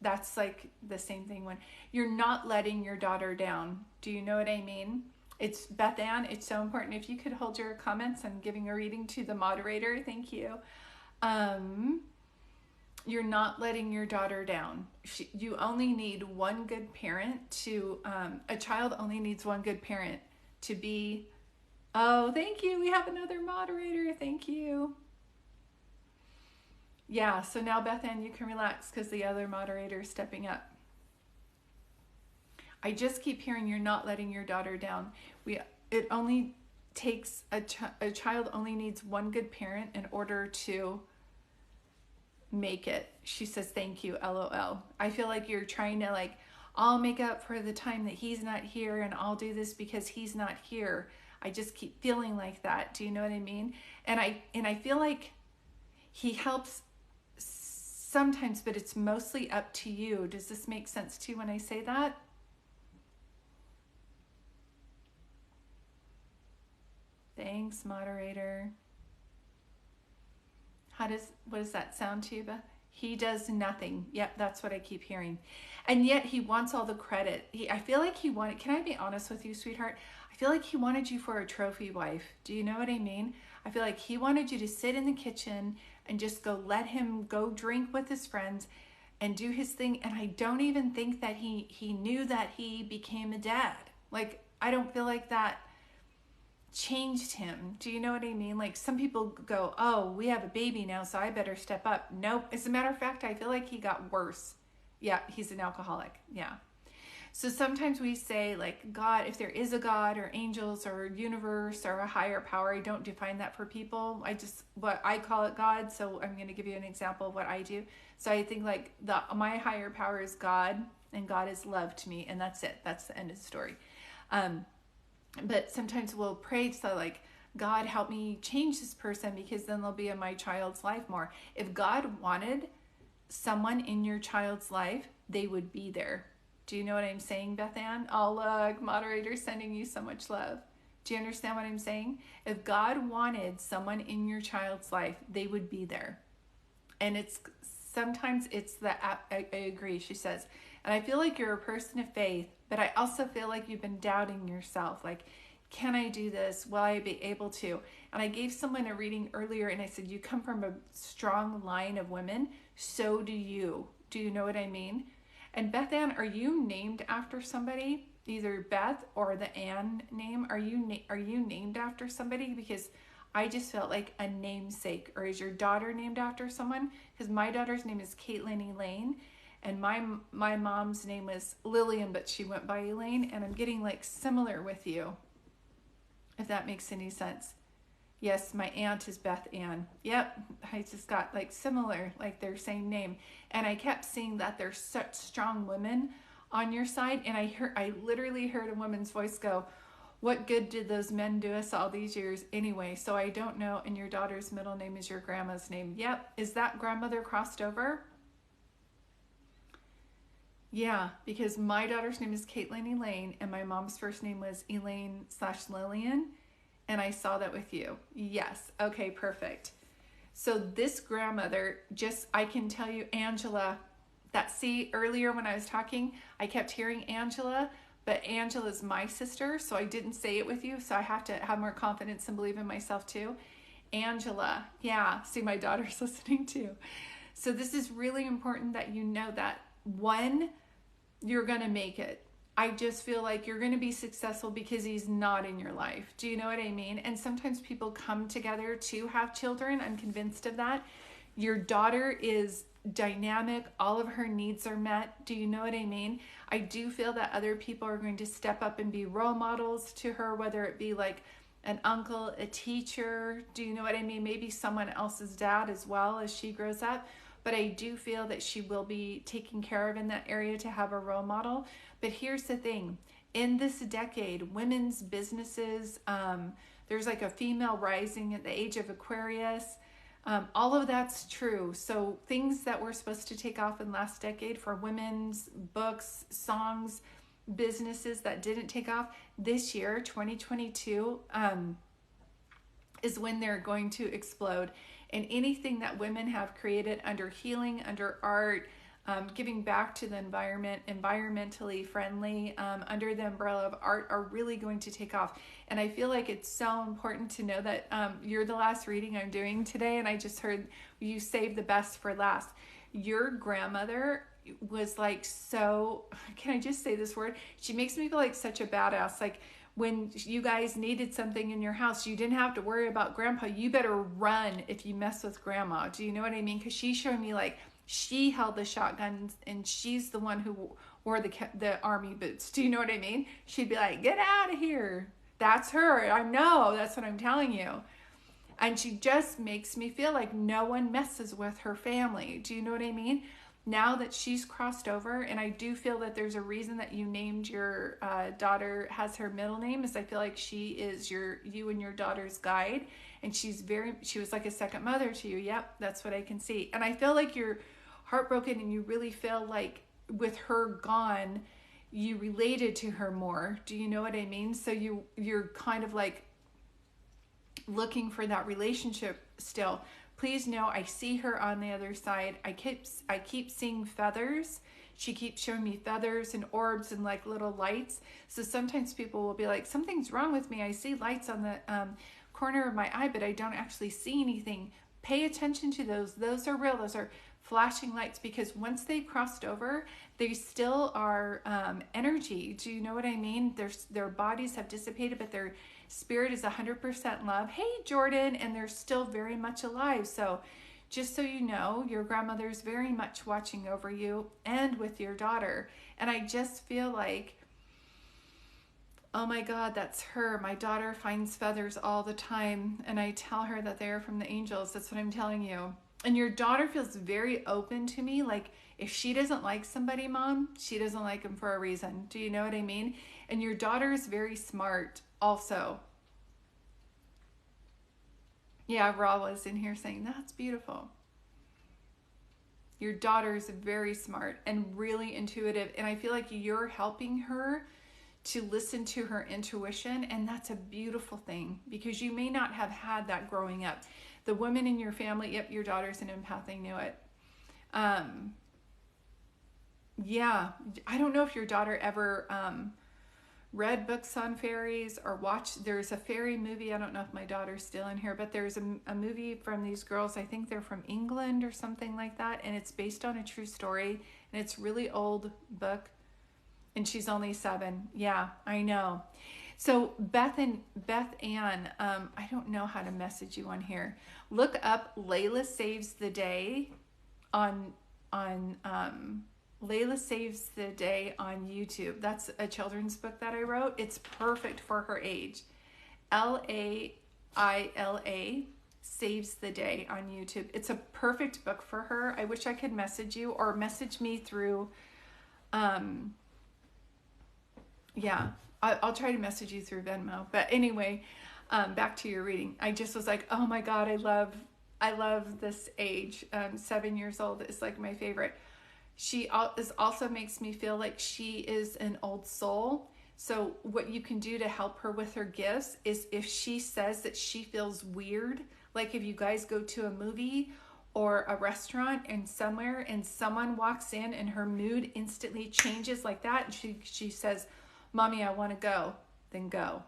That's like the same thing when you're not letting your daughter down. Do you know what I mean? It's Beth Ann. It's so important. If you could hold your comments, I'm giving a reading to the moderator. Thank you. You're not letting your daughter down. You only need one good parent to, a child only needs one good parent to be, oh, thank you. We have another moderator. Thank you. Yeah, so now Beth Ann, you can relax because the other moderator is stepping up. I just keep hearing you're not letting your daughter down. It only takes a child only needs one good parent in order to make it. She says, thank you, LOL. I feel like you're trying to like, I'll make up for the time that he's not here and I'll do this because he's not here. I just keep feeling like that. Do you know what I mean? And I feel like he helps sometimes, but it's mostly up to you. Does this make sense to you when I say that? Thanks, moderator. What does that sound to you, Beth? He does nothing. Yep, that's what I keep hearing. And yet he wants all the credit. I feel like he wanted, can I be honest with you, sweetheart? I feel like he wanted you for a trophy wife. Do you know what I mean? I feel like he wanted you to sit in the kitchen and just let him go drink with his friends and do his thing. And I don't even think that he knew that he became a dad. Like, I don't feel like that changed him. Do you know what I mean? Like some people go, oh, we have a baby now, so I better step up. Nope. As a matter of fact, I feel like he got worse. Yeah, he's an alcoholic. Yeah. So sometimes we say like God, if there is a God or angels or universe or a higher power, I don't define that for people. What I call it God. So I'm going to give you an example of what I do. So I think like my higher power is God and God is love to me. And that's it. That's the end of the story. But sometimes we'll pray so like, God, help me change this person because then they'll be in my child's life more. If God wanted someone in your child's life, they would be there. Do you know what I'm saying, Beth Ann? Oh, look, moderator sending you so much love. Do you understand what I'm saying? If God wanted someone in your child's life, they would be there. And sometimes it's I agree, she says. And I feel like you're a person of faith, but I also feel like you've been doubting yourself. Like, can I do this? Will I be able to? And I gave someone a reading earlier and I said, you come from a strong line of women. So do you. Do you know what I mean? And Beth Ann, are you named after somebody? Either Beth or the Ann name? Are you named after somebody? Because I just felt like a namesake. Or is your daughter named after someone? Because my daughter's name is Caitlin Elaine. And my mom's name was Lillian, but she went by Elaine. And I'm getting like similar with you. If that makes any sense. Yes, my aunt is Beth Ann. Yep, I just got like similar, like their same name. And I kept seeing that there's such strong women on your side. And I literally heard a woman's voice go, what good did those men do us all these years anyway? So I don't know. And your daughter's middle name is your grandma's name. Yep, is that grandmother crossed over? Yeah, because my daughter's name is Caitlin Elaine and my mom's first name was Elaine/Lillian. And I saw that with you. Yes. Okay, perfect. So this grandmother, I can tell you, Angela, earlier when I was talking, I kept hearing Angela, but Angela's my sister, so I didn't say it with you. So I have to have more confidence and believe in myself too. Angela. Yeah. See, my daughter's listening too. So this is really important that you know that one, you're going to make it. I just feel like you're going to be successful because he's not in your life. Do you know what I mean? And sometimes people come together to have children. I'm convinced of that. Your daughter is dynamic. All of her needs are met. Do you know what I mean? I do feel that other people are going to step up and be role models to her, whether it be like an uncle, a teacher. Do you know what I mean? Maybe someone else's dad as well as she grows up. But I do feel that she will be taken care of in that area to have a role model. But here's the thing. In this decade, women's businesses, there's like a female rising at the age of Aquarius. All of that's true. So things that were supposed to take off in last decade for women's books, songs, businesses that didn't take off, this year, 2022, is when they're going to explode. And anything that women have created under healing, under art, giving back to the environment, environmentally friendly, under the umbrella of art, are really going to take off. And I feel like it's so important to know that you're the last reading I'm doing today, and I just heard you save the best for last. Your grandmother was like, so, can I just say this word? She makes me feel like such a badass. Like, when you guys needed something in your house, you didn't have to worry about grandpa. You better run if you mess with grandma. Do you know what I mean? Because she showed me like she held the shotguns, and she's the one who wore the army boots. Do you know what I mean? She'd be like, get out of here. That's her. I know. That's what I'm telling you. And she just makes me feel like no one messes with her family. Do you know what I mean? Now that she's crossed over, and I do feel that there's a reason that you named your daughter, has her middle name, is I feel like she is you and your daughter's guide, and she was like a second mother to you. Yep, that's what I can see. And I feel like you're heartbroken, and you really feel like with her gone, you related to her more. Do you know what I mean? So you're kind of like looking for that relationship still. Please know I see her on the other side. I keep seeing feathers. She keeps showing me feathers and orbs and like little lights. So sometimes people will be like, something's wrong with me. I see lights on the corner of my eye, but I don't actually see anything. Pay attention to those. Those are real. Those are flashing lights, because once they crossed over, they still are energy. Do you know what I mean? Their bodies have dissipated, but their spirit is 100% love. Hey, Jordan, and they're still very much alive. So just so you know, your grandmother's very much watching over you and with your daughter. And I just feel like, oh my God, that's her. My daughter finds feathers all the time, and I tell her that they are from the angels. That's what I'm telling you. And your daughter feels very open to me. Like, if she doesn't like somebody, Mom, she doesn't like them for a reason. Do you know what I mean? And your daughter is very smart also. Yeah, Ra was in here saying, that's beautiful. Your daughter is very smart and really intuitive. And I feel like you're helping her to listen to her intuition. And that's a beautiful thing, because you may not have had that growing up. The women in your family, yep, your daughter's an empath, I knew it. Yeah, I don't know if your daughter ever read books on fairies or watched. There's a fairy movie. I don't know if my daughter's still in here, but there's a movie from these girls. I think they're from England or something like that. And it's based on a true story. And it's a really old book. And she's only 7. Yeah, I know. So Beth Ann, I don't know how to message you on here. Look up Layla Saves the Day on Layla Saves the Day on YouTube. That's a children's book that I wrote. It's perfect for her age. Laila Saves the Day on YouTube. It's a perfect book for her. I wish I could message you, or message me through, yeah, I'll try to message you through Venmo. But anyway, back to your reading. I just was like, oh my God, I love this age. 7 years old is like my favorite. She also makes me feel like she is an old soul. So what you can do to help her with her gifts is, if she says that she feels weird, like if you guys go to a movie or a restaurant and somewhere and someone walks in and her mood instantly changes like that, and she says, Mommy, I want to go, then go.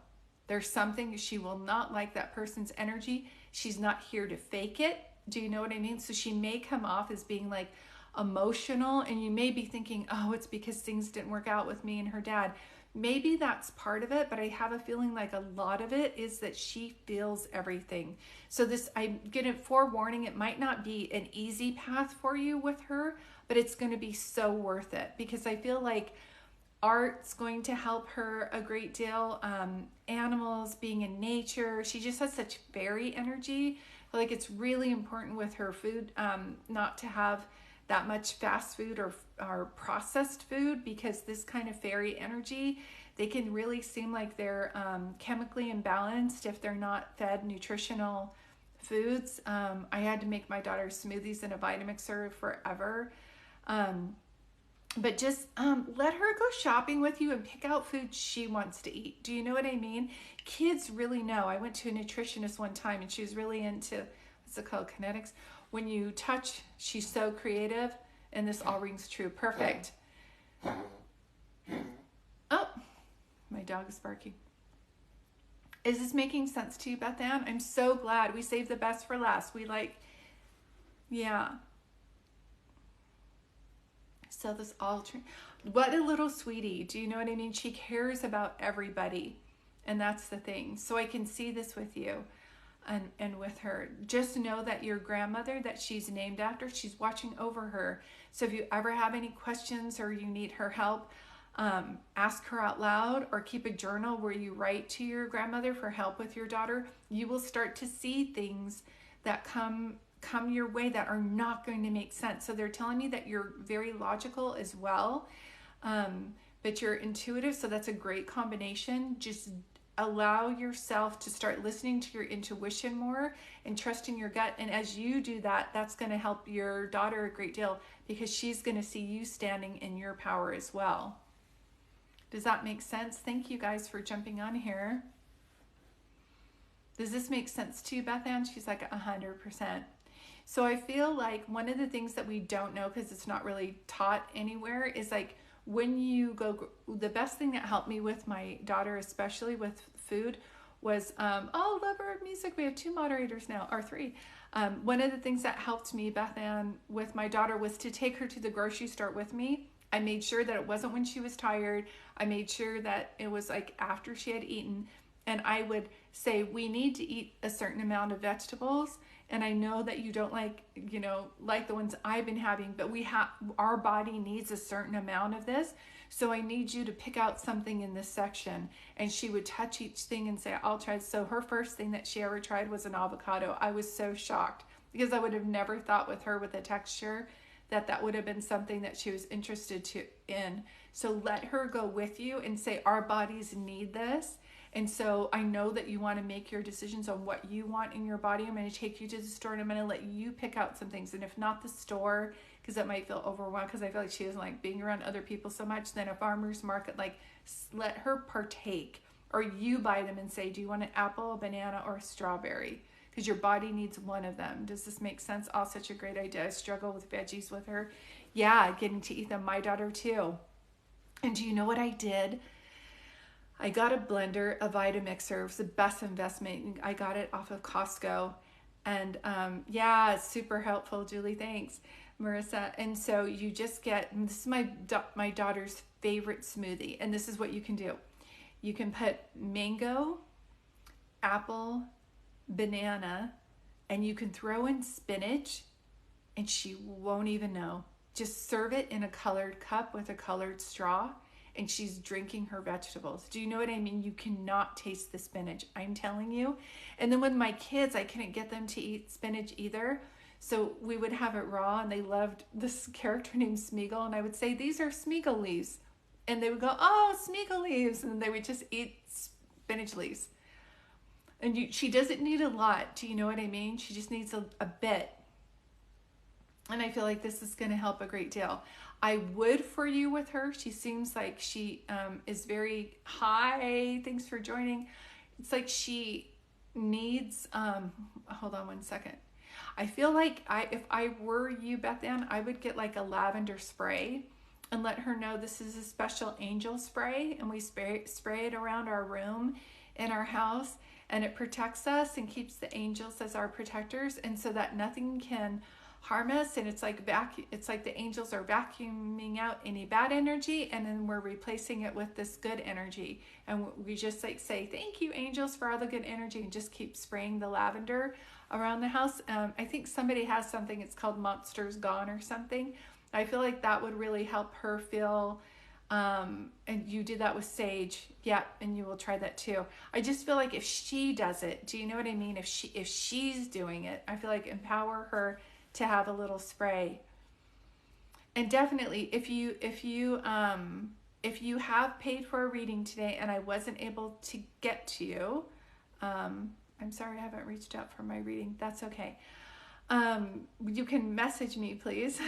There's something, she will not like that person's energy. She's not here to fake it. Do you know what I mean? So she may come off as being like, emotional, and you may be thinking, oh, it's because things didn't work out with me and her dad. Maybe that's part of it, but I have a feeling like a lot of it is that she feels everything. So this, I'm gonna forewarning, it might not be an easy path for you with her, but it's going to be so worth it, because I feel like art's going to help her a great deal. Animals, being in nature, she just has such fairy energy. Like it's really important with her food, not to have that much fast food or processed food, because this kind of fairy energy, they can really seem like they're chemically imbalanced if they're not fed nutritional foods. I had to make my daughter smoothies and a Vitamixer forever. But just let her go shopping with you and pick out food she wants to eat. Do you know what I mean? Kids really know. I went to a nutritionist one time and she was really into, what's it called, kinetics? When you touch, she's so creative, and this all rings true. Perfect. Oh, my dog is barking. Is this making sense to you, Beth Ann? I'm so glad we saved the best for last. Yeah. So this all true. What a little sweetie. Do you know what I mean? She cares about everybody. And that's the thing. So I can see this with you. And with her, just know that your grandmother that she's named after, she's watching over her. So if you ever have any questions or you need her help, ask her out loud, or keep a journal where you write to your grandmother for help with your daughter. You will start to see things that come your way that are not going to make sense. So they're telling me that you're very logical as well, but you're intuitive, so that's a great combination. Just allow yourself to start listening to your intuition more and trusting your gut. And as you do that, that's going to help your daughter a great deal, because she's going to see you standing in your power as well. Does that make sense? Thank you guys for jumping on here. Does this make sense to you, Beth Ann? She's like 100%. So I feel like one of the things that we don't know, because it's not really taught anywhere, is like when you go, the best thing that helped me with my daughter, especially with food, was, lover of music. We have 2 moderators now, or 3. One of the things that helped me, Beth Ann, with my daughter was to take her to the grocery store with me. I made sure that it wasn't when she was tired. I made sure that it was like after she had eaten. And I would say, we need to eat a certain amount of vegetables. And I know that you don't like the ones I've been having, but our body needs a certain amount of this. So I need you to pick out something in this section. And she would touch each thing and say, I'll try. So her first thing that she ever tried was an avocado. I was so shocked, because I would have never thought with her, with the texture, that would have been something that she was interested in. So let her go with you and say, our bodies need this. And so I know that you want to make your decisions on what you want in your body. I'm going to take you to the store and I'm going to let you pick out some things. And if not the store, because it might feel overwhelmed, because I feel like she doesn't like being around other people so much, then a farmer's market, like let her partake. Or you buy them and say, do you want an apple, a banana, or a strawberry? Because your body needs one of them. Does this make sense? Oh, such a great idea. I struggle with veggies with her. Yeah, getting to eat them. My daughter too. And do you know what I did? I got a blender, a Vitamixer. It was the best investment. I got it off of Costco. And yeah, it's super helpful, Julie. Thanks, Marissa. And so you just get, this is my daughter's favorite smoothie. And this is what you can do. You can put mango, apple, banana, and you can throw in spinach, and she won't even know. Just serve it in a colored cup with a colored straw, and she's drinking her vegetables. Do you know what I mean? You cannot taste the spinach, I'm telling you. And then with my kids, I couldn't get them to eat spinach either. So we would have it raw, and they loved this character named Smeagol. And I would say, these are Smeagol leaves. And they would go, oh, Smeagol leaves. And they would just eat spinach leaves. And she doesn't need a lot. Do you know what I mean? She just needs a bit. And I feel like this is going to help a great deal. I would for you with her. She seems like she is very high. Thanks for joining. It's like she needs, hold on one second. I feel like if I were you, Beth Ann, I would get like a lavender spray and let her know this is a special angel spray. And we spray it around our room in our house. And it protects us and keeps the angels as our protectors. And so that nothing can harm us, and it's like the angels are vacuuming out any bad energy, and then we're replacing it with this good energy, and we just like say thank you angels for all the good energy, and just keep spraying the lavender around the house. I think somebody has something, it's called Monsters Gone or something. I feel like that would really help her feel, and you did that with sage. Yeah, and you will try that too. I just feel like if she does it, do you know what I mean? If she's doing it, I feel like empower her to have a little spray. And definitely if you have paid for a reading today and I wasn't able to get to you, I'm sorry I haven't reached out for my reading. That's okay. You can message me, please.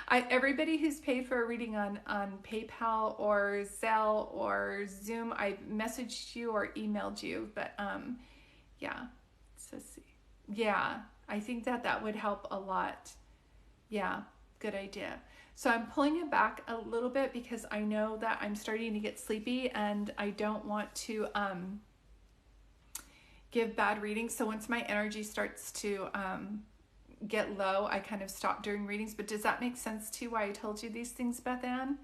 Everybody who's paid for a reading on PayPal or Zelle or Zoom, I messaged you or emailed you. But yeah, so see, yeah, I think that would help a lot. Yeah, good idea. So I'm pulling it back a little bit because I know that I'm starting to get sleepy and I don't want to give bad readings. So once my energy starts to get low, I kind of stop doing readings. But does that make sense to you why I told you these things, Beth Ann?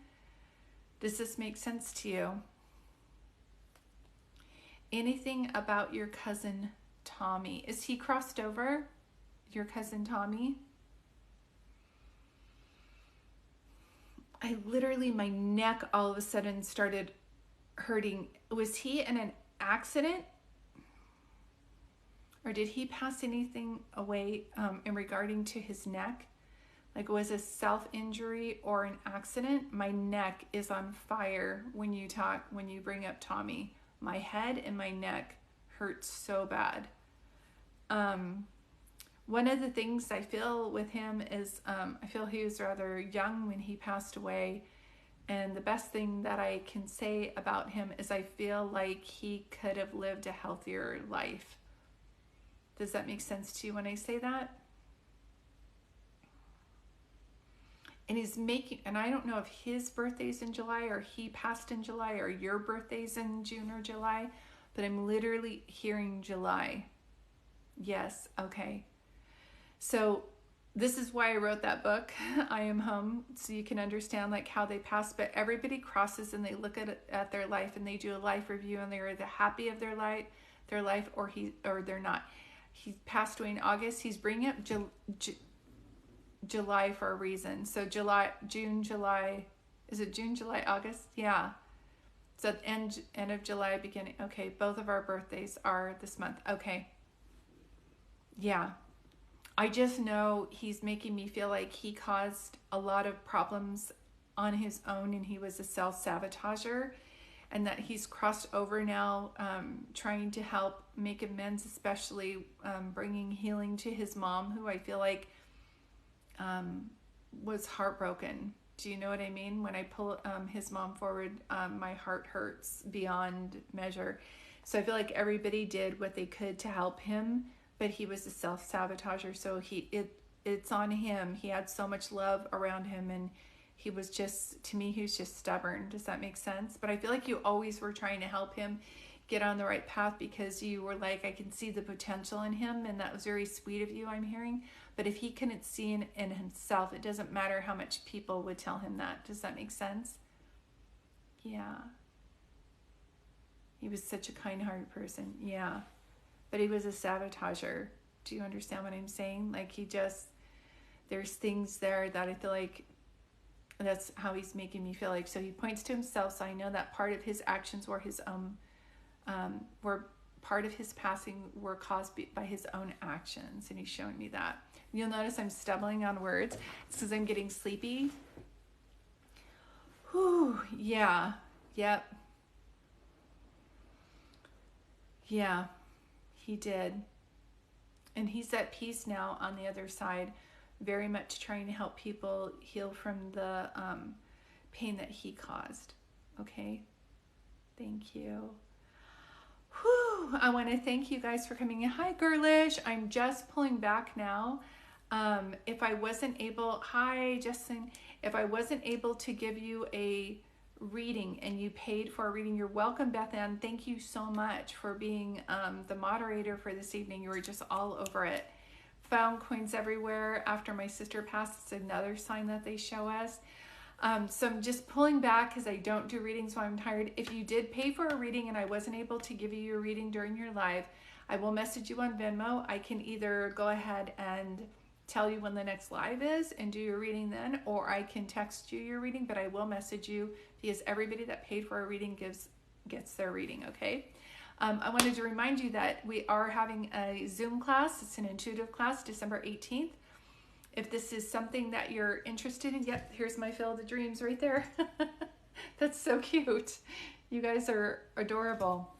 Does this make sense to you? Anything about your cousin Tommy? Is he crossed over? Your cousin Tommy? I literally, my neck all of a sudden started hurting. Was he in an accident? Or did he pass anything away in regarding to his neck? Like, was it self-injury or an accident? My neck is on fire when you bring up Tommy. My head and my neck hurt so bad. One of the things I feel with him is I feel he was rather young when he passed away. And the best thing that I can say about him is I feel like he could have lived a healthier life. Does that make sense to you when I say that? And I don't know if his birthday's in July or he passed in July or your birthday's in June or July, but I'm literally hearing July. Yes, okay. So this is why I wrote that book, I Am Home, so you can understand like how they pass. But everybody crosses and they look at their life and they do a life review and they're either happy of their life, or they're not. He passed away in August. He's bringing up July for a reason. So June, July. Is it June, July, August? Yeah. So end of July, beginning. Okay, both of our birthdays are this month. Okay. Yeah. I just know he's making me feel like he caused a lot of problems on his own and he was a self-sabotager, and that he's crossed over now, trying to help make amends, especially bringing healing to his mom, who I feel like was heartbroken. Do you know what I mean? When I pull his mom forward, my heart hurts beyond measure. So I feel like everybody did what they could to help him, but he was a self-sabotager, so it's on him. He had so much love around him, and he was just, to me, he was just stubborn. Does that make sense? But I feel like you always were trying to help him get on the right path because you were like, I can see the potential in him, and that was very sweet of you, I'm hearing. But if he couldn't see in himself, it doesn't matter how much people would tell him that. Does that make sense? Yeah. He was such a kind-hearted person. Yeah. But he was a sabotager. Do you understand what I'm saying? Like, there's things there that I feel like that's how he's making me feel like. So he points to himself, so I know that part of his actions were were part of his passing were caused by his own actions, and he's showing me that. You'll notice I'm stumbling on words. It's because I'm getting sleepy. Whew, yeah, yep. Yeah, he did. And he's at peace now on the other side, very much trying to help people heal from the pain that he caused. Okay, thank you. Whew. I want to thank you guys for coming in. Hi, girlish. I'm just pulling back now. If I wasn't able, hi, Justin. If I wasn't able to give you a reading and you paid for a reading, you're welcome, Beth Ann. Thank you so much for being the moderator for this evening. You were just all over it. found coins everywhere after my sister passed. It's another sign that they show us. So I'm just pulling back because I don't do readings when I'm tired. If you did pay for a reading and I wasn't able to give you your reading during your live, I will message you on Venmo. I can either go ahead and tell you when the next live is and do your reading then, or I can text you your reading, but I will message you because everybody that paid for a reading gets their reading, okay? I wanted to remind you that we are having a Zoom class. It's an intuitive class, December 18th. If this is something that you're interested in, yep, here's my Field of Dreams right there. That's so cute. You guys are adorable.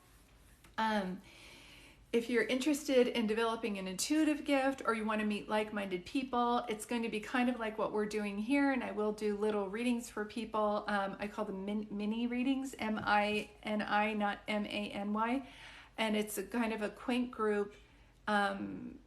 If you're interested in developing an intuitive gift or you want to meet like-minded people, it's going to be kind of like what we're doing here, and I will do little readings for people. I call them mini readings, M-I-N-I, not M-A-N-Y, and it's a kind of a quaint group.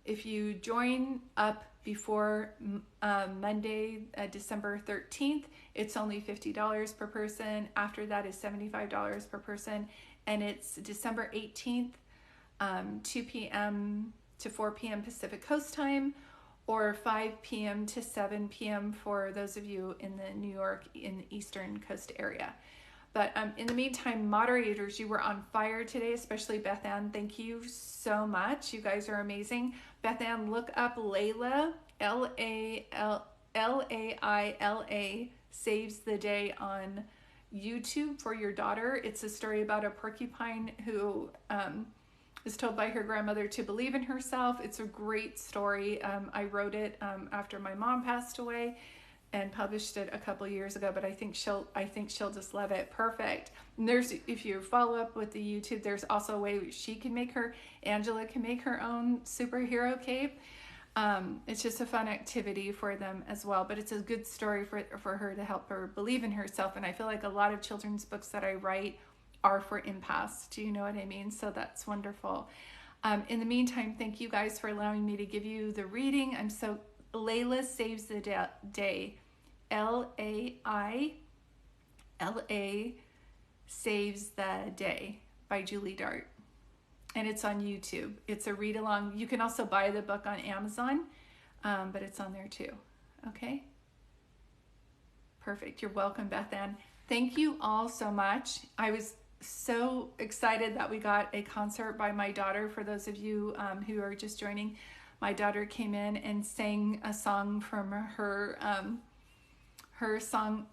If you join up before Monday, December 13th, it's only $50 per person. After that is $75 per person, and it's December 18th, 2 p.m. to 4 p.m. Pacific Coast time, or 5 p.m. to 7 p.m. for those of you in the New York in the Eastern Coast area. But in the meantime, moderators, you were on fire today, especially Beth Ann. Thank you so much. You guys are amazing. Beth Ann, look up Layla, L-A-I-L-A, Saves the Day on YouTube for your daughter. It's a story about a porcupine who is told by her grandmother to believe in herself. It's a great story. I wrote it after my mom passed away and published it a couple years ago, but I think she'll just love it. Perfect. And if you follow up with the YouTube, there's also a way Angela can make her own superhero cape. It's just a fun activity for them as well, but it's a good story for her to help her believe in herself. And I feel like a lot of children's books that I write are for empaths. Do you know what I mean? So that's wonderful. In the meantime, thank you guys for allowing me to give you the reading. Layla Saves the Day. L-A-I-L-A Saves the Day by Julie Dart. And it's on YouTube. It's a read along. You can also buy the book on Amazon, but it's on there too. Okay? Perfect. You're welcome, Beth Ann. Thank you all so much. I was so excited that we got a concert by my daughter. For those of you who are just joining, my daughter came in and sang a song from her song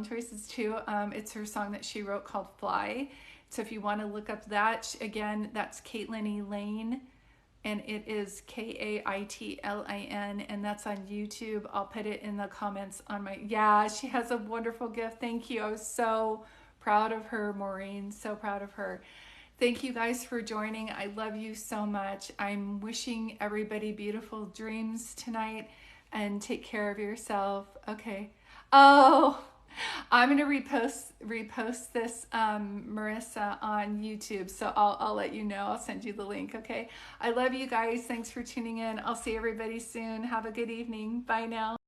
choices too. It's her song that she wrote called Fly. So if you want to look up that, again, that's Caitlin E. Lane, and it is Kaitlin, and that's on YouTube. I'll put it in the comments on she has a wonderful gift. Thank you. I was so proud of her, Maureen, so proud of her. Thank you guys for joining. I love you so much. I'm wishing everybody beautiful dreams tonight, and take care of yourself. Okay. Oh, I'm going to repost this, Marissa, on YouTube. So I'll let you know. I'll send you the link. Okay. I love you guys. Thanks for tuning in. I'll see everybody soon. Have a good evening. Bye now.